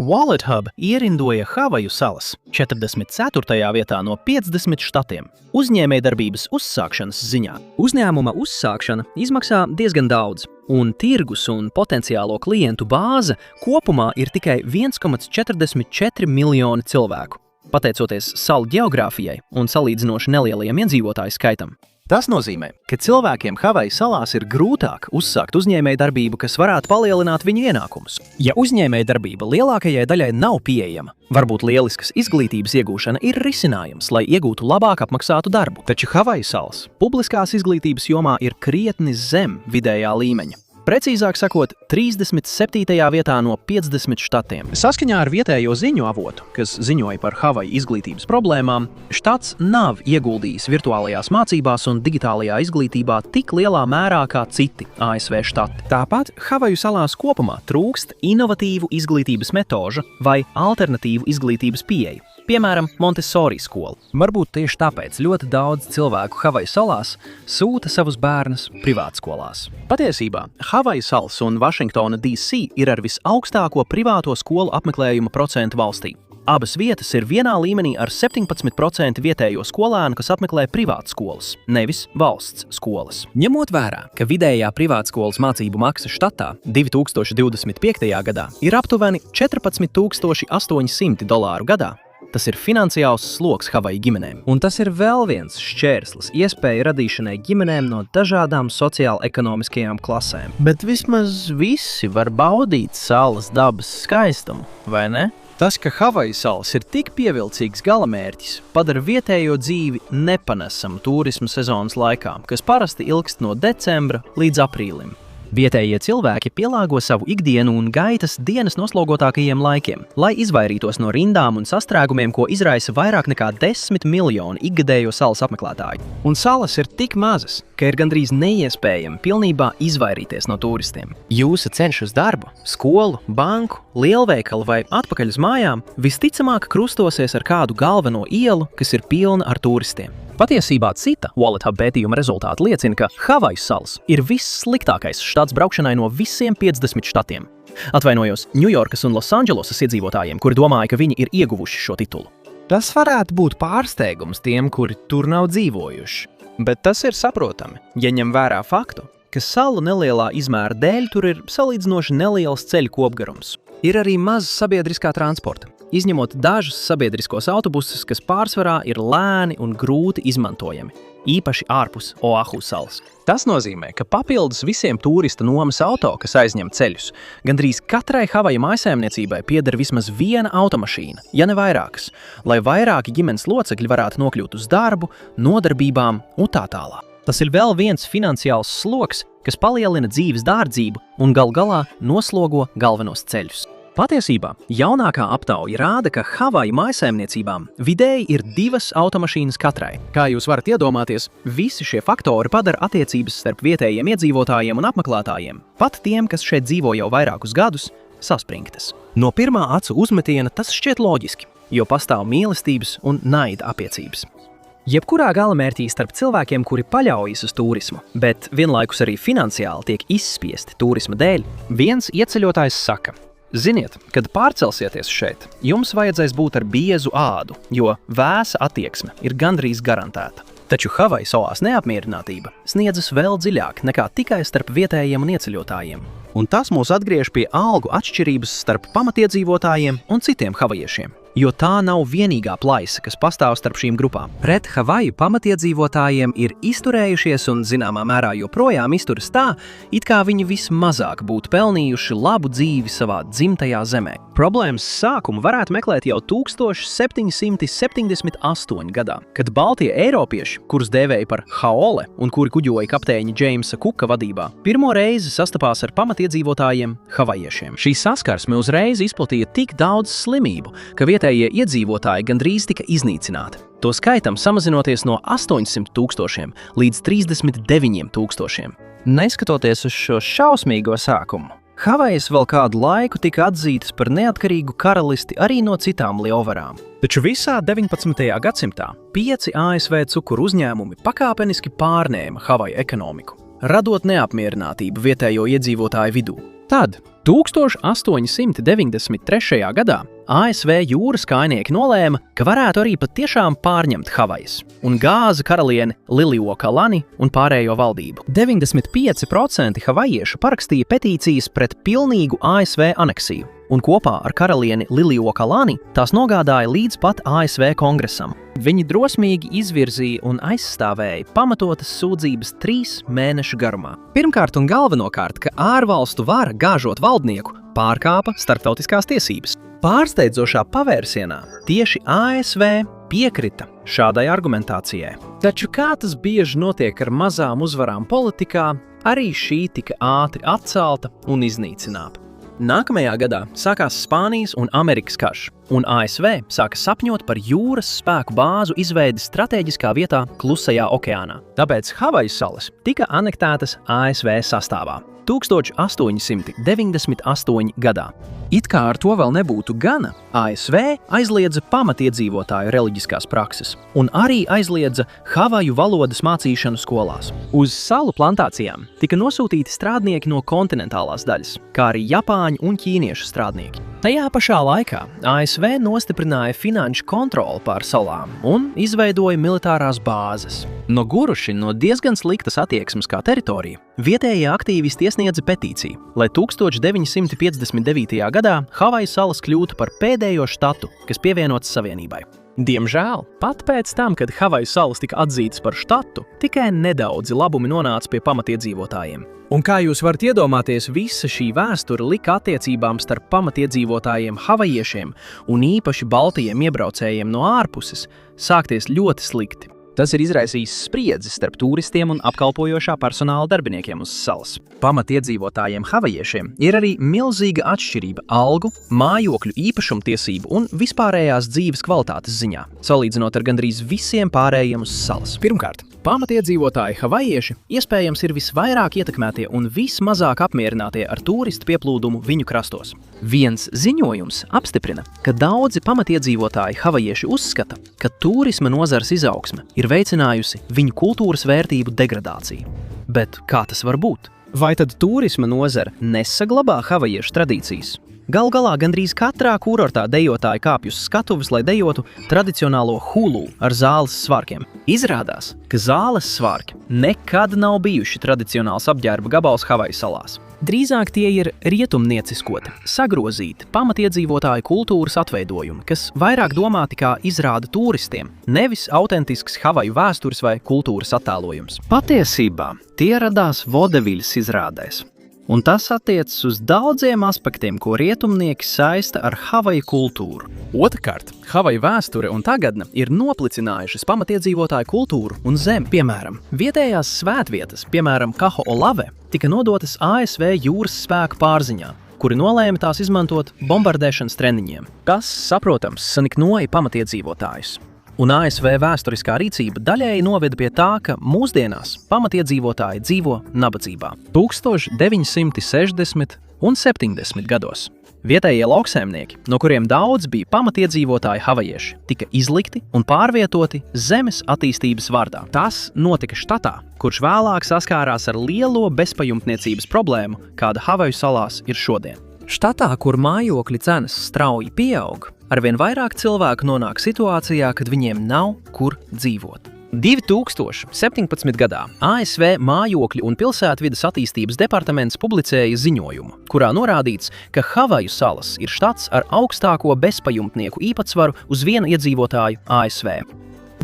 Wallet Hub ierindoja Havaju salas 44. vietā no 50 štatiem. Uzņēmējdarbības uzsākšanas ziņā uzņēmuma uzsākšana izmaksā diezgan daudz, un tirgus un potenciālo klientu bāze kopumā ir tikai 1,44 miljoni cilvēku, pateicoties salu ģeogrāfijai un salīdzinoši nelielajiem iedzīvotāju skaitam. Tas nozīmē, ka cilvēkiem Havaju salās ir grūtāk uzsākt uzņēmējdarbību, kas varētu palielināt viņu ienākumus. Ja uzņēmējdarbība lielākajai daļai nav pieejama, varbūt lieliskas izglītības iegūšana ir risinājums, lai iegūtu labāk apmaksātu darbu. Taču Havaju salas publiskās izglītības jomā ir krietni zem vidējā līmeņa. Precīzāk sakot, 37. vietā no 50 štatiem. Saskaņā ar vietējo ziņu avotu, kas ziņoja par Havaju izglītības problēmām, štats nav ieguldījis virtuālajās mācībās un digitālajā izglītībā tik lielā mērā kā citi ASV štati. Tāpat Havaju salās kopumā trūkst inovatīvu izglītības metožu vai alternatīvu izglītības pieeju. piemēram, Montessori skola. Varbūt tieši tāpēc ļoti daudz cilvēku Havaju salās sūta savus bērnus privātskolās. Patiesībā Havaju salas un Vašingtona DC ir ar visaugstāko privāto skolu apmeklējuma procentu valstī. Abas vietas ir vienā līmenī ar 17% vietējo skolēnu, kas apmeklē privātskolas, nevis valsts skolas. Ņemot vērā, ka vidējā privātskolas mācību maksa štatā 2025. gadā ir aptuveni $14,800 gadā, tas ir finansiāls sloks Havaju ģimenēm. Un tas ir vēl viens šķērslis iespēju radīšanai ģimenēm no dažādām sociāli-ekonomiskajām klasēm. Bet vismaz visi var baudīt salas dabas skaistumu, vai ne? Tas, ka Havaju salas ir tik pievilcīgs galamērķis, padara vietējo dzīvi nepanesamu turisma sezonas laikā, kas parasti ilgst no decembra līdz aprīlim. Vietējie cilvēki pielāgo savu ikdienu un gaitas dienas noslogotākajiem laikiem, lai izvairītos no rindām un sastrēgumiem, ko izraisa vairāk nekā 10 miljoni ikgadējo salas apmeklētāju. Un salas ir tik mazas, ka ir gandrīz neiespējami pilnībā izvairīties no turistiem. Jūsu ceļš uz darbu, skolu, banku, lielveikalu vai atpakaļ uz mājām visticamāk krustosies ar kādu galveno ielu, kas ir pilna ar turistiem. Patiesībā cita Wallet Hub pētījuma rezultāti liecina, ka Havaju salas ir vissliktākais štats braukšanai no visiem 50 štatiem. Atvainojos Ņujorkas un Losandželosas iedzīvotājiem, kuri domāja, ka viņi ir ieguvuši šo titulu. Tas varētu būt pārsteigums tiem, kuri tur nav dzīvojuši. Bet tas ir saprotami, ja ņem vērā faktu, ka salu nelielā izmēra dēļ tur ir salīdzinoši neliels ceļu kopgarums. Ir arī maz sabiedriskā transporta, izņemot dažus sabiedriskos autobusus, kas pārsvarā ir lēni un grūti izmantojami, īpaši ārpus Oahu salas. Tas nozīmē, ka papildus visiem turista nomas auto, kas aizņem ceļus, gandrīz katrai Havaju mājsaimniecībai pieder vismaz viena automašīna, ja ne vairākas, lai vairāki ģimenes locekļi varētu nokļūt uz darbu, nodarbībām un tā tālāk. Tas ir vēl viens finansiāls sloks, kas palielina dzīves dārdzību un gal galā noslogo galvenos ceļus. Patiesībā jaunākā aptauja rāda, ka Havaju mājsaimniecībām vidēji ir 2 automašīnas katrai. Kā jūs varat iedomāties, visi šie faktori padara attiecības starp vietējiem iedzīvotājiem un apmeklētājiem, pat tiem, kas šeit dzīvo jau vairākus gadus, saspringtas. No pirmā acu uzmetiena tas šķiet loģiski, jo pastāv mīlestības un naida attiecības. Jebkurā galamērķī starp cilvēkiem, kuri paļaujas uz turismu, bet vienlaikus arī finansiāli tiek izspiesti turisma dēļ, viens ieceļotājs saka: ziniet, kad pārcelsieties šeit, jums vajadzēs būt ar biezu ādu, jo vēsa attieksme ir gandrīz garantēta. Taču Havaju salās neapmierinātība sniedzas vēl dziļāk nekā tikai starp vietējiem un ieceļotājiem. Un tas mūs atgriež pie algu atšķirības starp pamatiedzīvotājiem un citiem havajiešiem, jo tā nav vienīgā plaisa, kas pastāv starp šīm grupām. Pret Havaju pamatiedzīvotājiem ir izturējušies un zināmā mērā joprojām izturas tā, it kā viņi vismazāk būtu pelnījuši labu dzīvi savā dzimtajā zemē. Problēmas sākumu varētu meklēt jau 1778. gadā, kad baltie eiropieši, kurus dēvēja par haole un kuri kuģoja kapteiņa Džeimsa Kuka vadībā, pirmo reizi sastapās ar pamatiedzīvotājiem havajiešiem. Šī saskarsme uzreiz izplatīja tik daudz slimību, ka vietējie iedzīvotāji gandrīz tika iznīcināti. To skaitam samazinoties no 800,000 līdz 39,000. Neskatoties uz šo šausmīgo sākumu, Havajas vēl kādu laiku tika atzītas par neatkarīgu karalisti arī no citām lielvarām. Taču visā 19. gadsimtā 5 ASV cukuru uzņēmumi pakāpeniski pārņēma Havaju ekonomiku, radot neapmierinātību vietējo iedzīvotāju vidū. Tad 1893. gadā ASV jūras kājnieki nolēma, ka varētu arī patiešām pārņemt Havajas un gāza karalieni Liliokalani un pārējo valdību. 95% havajiešu parakstīja petīcijas pret pilnīgu ASV aneksiju, un kopā ar karalieni Liliokalani tās nogādāja līdz pat ASV kongresam. Viņi drosmīgi izvirzīja un aizstāvēja pamatotas sūdzības 3 mēnešu garumā. Pirmkārt un galvenokārt, ka ārvalstu vara gāžot valdnieku pārkāpa starptautiskās tiesības. Pārsteidzošā pavērsienā tieši ASV piekrita šādai argumentācijai. Taču kā tas bieži notiek ar mazām uzvarām politikā, arī šī tika ātri atcelta un iznīcināta. Nākamajā gadā sākās Spānijas un Amerikas karš, un ASV sāka sapņot par jūras spēku bāzu izveidi strateģiskā vietā Klusajā okeānā. Tāpēc Havaju salas tika anektētas ASV sastāvā. 1898. gadā. It kā ar to vēl nebūtu gana, ASV aizliedza pamatiedzīvotāju reliģiskās prakses un arī aizliedza havaju valodas mācīšanu skolās. Uz salu plantācijām tika nosūtīti strādnieki no kontinentālās daļas, kā arī japāņu un ķīniešu strādnieki. Tajā pašā laikā ASV nostiprināja finanšu kontroli pār salām un izveidoja militārās bāzes. Noguruši no diezgan sliktas attieksmes kā teritorija, vietējie aktīvisti iesniedza petīciju, lai 1959. gadā Havaju salas kļūtu par pēdējo štatu, kas pievienots Savienībai. Diemžēl, pat pēc tam, kad Havaju salas tika atzītas par štatu, tikai nedaudzi labumi nonāca pie pamatiedzīvotājiem. Un kā jūs varat iedomāties, visa šī vēsture lika attiecībām starp pamatiedzīvotājiem havajiešiem un īpaši baltajiem iebraucējiem no ārpuses sākties ļoti slikti. Tas ir izraisījis spriedzi starp turistiem un apkalpojošā personāla darbiniekiem uz salas. Pamatiedzīvotājiem havajiešiem ir arī milzīga atšķirība algu, mājokļu īpašumtiesību un vispārējās dzīves kvalitātes ziņā, salīdzinot ar gandrīz visiem pārējiem uz salas. Pirmkārt, pamatiedzīvotāji havajieši iespējams ir visvairāk ietekmētie un vismazāk apmierinātie ar turistu pieplūdumu viņu krastos. Viens ziņojums apstiprina, ka daudzi pamatiedzīvotāji havajieši uzskata, ka turisma nozars izaugsme ir veicinājusi viņu kultūras vērtību degradāciju. Bet kā tas var būt? Vai tad turisma nozara nesaglabā havajiešu tradīcijas? Galu galā gandrīz katrā kurortā dejotāji kāpj uz skatuves, lai dejotu tradicionālo hulu ar zāles svārkiem. Izrādās, ka zāles svārki nekad nav bijuši tradicionāls apģērba gabals Havaju salās. Drīzāk tie ir rietumnieciskoti, sagrozīti pamatiedzīvotāju kultūras atveidojumi, kas vairāk domāti kā izrāda turistiem, nevis autentisks Havaju vēstures vai kultūras attēlojums. Patiesībā tie radās vodeviļas izrādēs. Un tas attiecas uz daudziem aspektiem, ko rietumnieki saista ar Havaju kultūru. Otrkārt, Havaju vēsture un tagadne ir noplicinājušas pamatiedzīvotāju kultūru un zemi. Piemēram, vietējās svētvietas, piemēram, Kaho'olave, tika nodotas ASV jūras spēku pārziņā, kuri nolēma tās izmantot bombardēšanas treniņiem, kas, saprotams, saniknoja pamatiedzīvotājus. Un ASV vēsturiskā rīcība daļēji noveda pie tā, ka mūsdienās pamatiedzīvotāji dzīvo nabadzībā. 1960 un 70 gados. Vietējie lauksaimnieki, no kuriem daudz bija pamatiedzīvotāji havajieši, tika izlikti un pārvietoti zemes attīstības vārdā. Tas notika štatā, kurš vēlāk saskārās ar lielo bezpajumtniecības problēmu, kāda Havaju salās ir šodien. Štatā, kur mājokļu cenas strauji pieaug, arvien vairāk cilvēku nonāk situācijā, kad viņiem nav kur dzīvot. 2017. gadā ASV mājokļu un pilsētvides attīstības departaments publicēja ziņojumu, kurā norādīts, ka Havaju salas ir štats ar augstāko bezpajumtnieku īpatsvaru uz vienu iedzīvotāju ASV.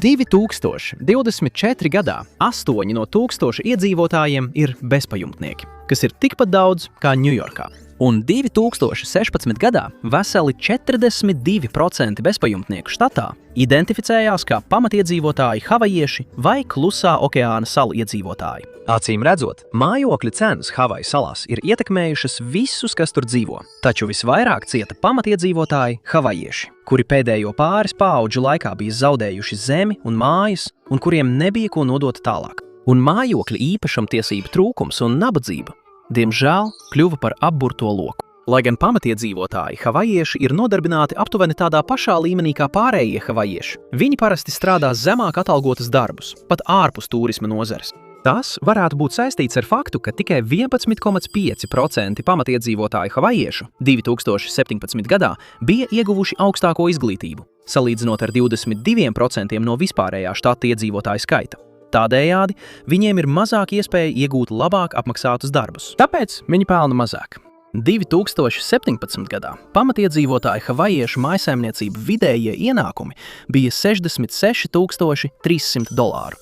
2024. gadā 8 no 1000 iedzīvotājiem ir bezpajumtnieki, kas ir tikpat daudz kā Ņujorkā. Un 2016. gadā veseli 42% bezpajumtnieku štatā identificējās kā pamatiedzīvotāji havajieši vai Klusā okeāna salu iedzīvotāji. Acīm redzot, mājokļu cenas Havaju salās ir ietekmējušas visus, kas tur dzīvo, taču visvairāk cieta pamatiedzīvotāji havajieši, kuri pēdējo pāris paudžu laikā bija zaudējuši zemi un mājas un kuriem nebija ko nodot tālāk. Un mājokļu īpašumtiesību trūkums un nabadzība diemžēl kļuva par apburto loku. Lai gan pamatiedzīvotāji havajieši ir nodarbināti aptuveni tādā pašā līmenī kā pārējie havajieši, viņi parasti strādā zemāk atalgotus darbus, pat ārpus turisma nozares. Tas varētu būt saistīts ar faktu, ka tikai 11,5% pamatiedzīvotāju havajiešu 2017. gadā bija ieguvuši augstāko izglītību, salīdzinot ar 22% no vispārējā štata iedzīvotāju skaita. Tādējādi viņiem ir mazāk iespēja iegūt labāk apmaksātus darbus, tāpēc viņi pelna mazāk. 2017. gadā pamatiedzīvotāju havajiešu mājsaimniecību vidējie ienākumi bija $66,300,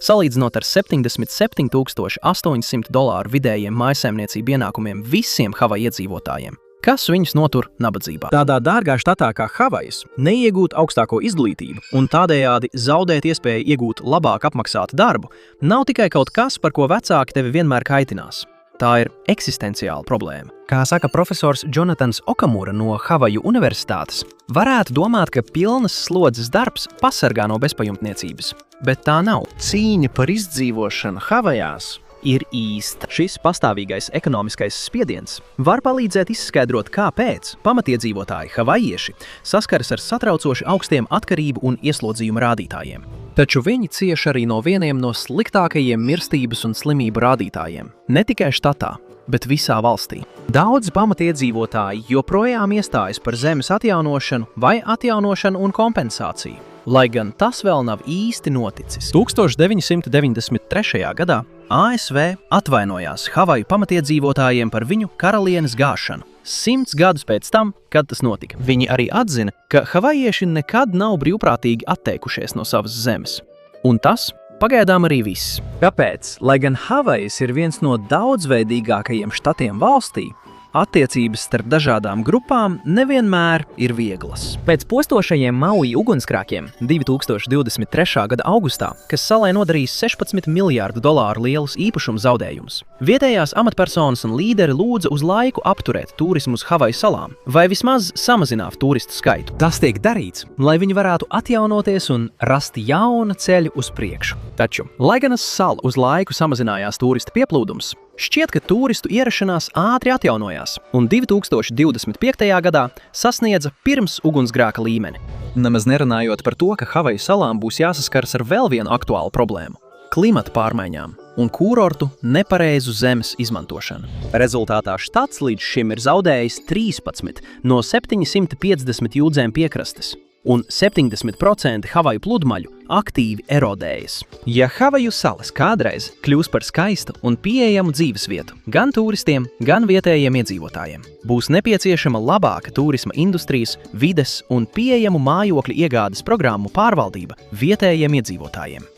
salīdzinot ar $77,800 vidējiem mājsaimniecību ienākumiem visiem Havaju iedzīvotājiem, kas viņus notur nabadzībā. Tādā dārgā štatā kā Havajas neiegūt augstāko izglītību un tādējādi zaudēt iespēju iegūt labāk apmaksātu darbu nav tikai kaut kas, par ko vecāki tevi vienmēr kaitinās. Tā ir eksistenciāla problēma. Kā saka profesors Jonatans Okamura no Havaju universitātes, varētu domāt, ka pilnas slodzes darbs pasargā no bezpajumtniecības, bet tā nav. Cīņa par izdzīvošanu Havajās ir īsta. Šis pastāvīgais ekonomiskais spiediens var palīdzēt izskaidrot, kāpēc pamatiedzīvotāji havajieši saskaras ar satraucoši augstiem atkarību un ieslodzījuma rādītājiem. Taču viņi cieš arī no vieniem no sliktākajiem mirstības un slimību rādītājiem. Ne tikai štatā, bet visā valstī. Daudzi pamatiedzīvotāji joprojām iestājas par zemes atjaunošanu vai atjaunošanu un kompensāciju, lai gan tas vēl nav īsti noticis. 1993. gadā ASV atvainojās Havaju pamatiedzīvotājiem par viņu karalienes gāšanu. 100 gadus pēc tam, kad tas notika. Viņi arī atzina, ka havajieši nekad nav brīvprātīgi atteikušies no savas zemes. Un tas pagaidām arī viss. Kāpēc? Lai gan Havajas ir viens no daudzveidīgākajiem štatiem valstī, attiecības starp dažādām grupām nevienmēr ir vieglas. Pēc postošajiem Maui ugunskrākiem 2023. gada augustā, kas salai nodarīs $16 miljārdu lielus īpašumu zaudējumus, vietējās amatpersonas un līderi lūdza uz laiku apturēt turismu uz Havaju salām vai vismaz samazināt turistu skaitu. Tas tiek darīts, lai viņi varētu atjaunoties un rast jaunu ceļu uz priekšu. Taču, lai gan uz salu uz laiku samazinājās turistu pieplūdums, šķiet, ka turistu ierašanās ātri atjaunojās un 2025. gadā sasniedza pirms ugunsgrēka līmeni. Nemaz nerunājot par to, ka Havaju salām būs jāsaskars ar vēl vienu aktuālu problēmu – klimata pārmaiņām un kūrortu nepareizu zemes izmantošanu. Rezultātā štats līdz šim ir zaudējis 13 no 750 jūdzēm piekrastes, un 70% Havaju pludmaļu aktīvi erodējas. Ja Havaju salas kādreiz kļūs par skaistu un pieejamu dzīvesvietu gan turistiem, gan vietējiem iedzīvotājiem, būs nepieciešama labāka turisma industrijas, vides un pieejamu mājokļu iegādes programmu pārvaldība vietējiem iedzīvotājiem.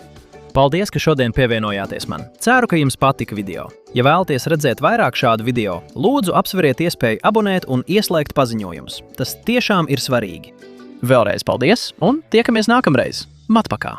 Paldies, ka šodien pievienojāties man. Ceru, ka jums patika video. Ja vēlaties redzēt vairāk šādu video, lūdzu apsveriet iespēju abonēt un ieslēgt paziņojumus. Tas tiešām ir svarīgi. Vēlreiz paldies un tiekamies nākamreiz. Matpakā!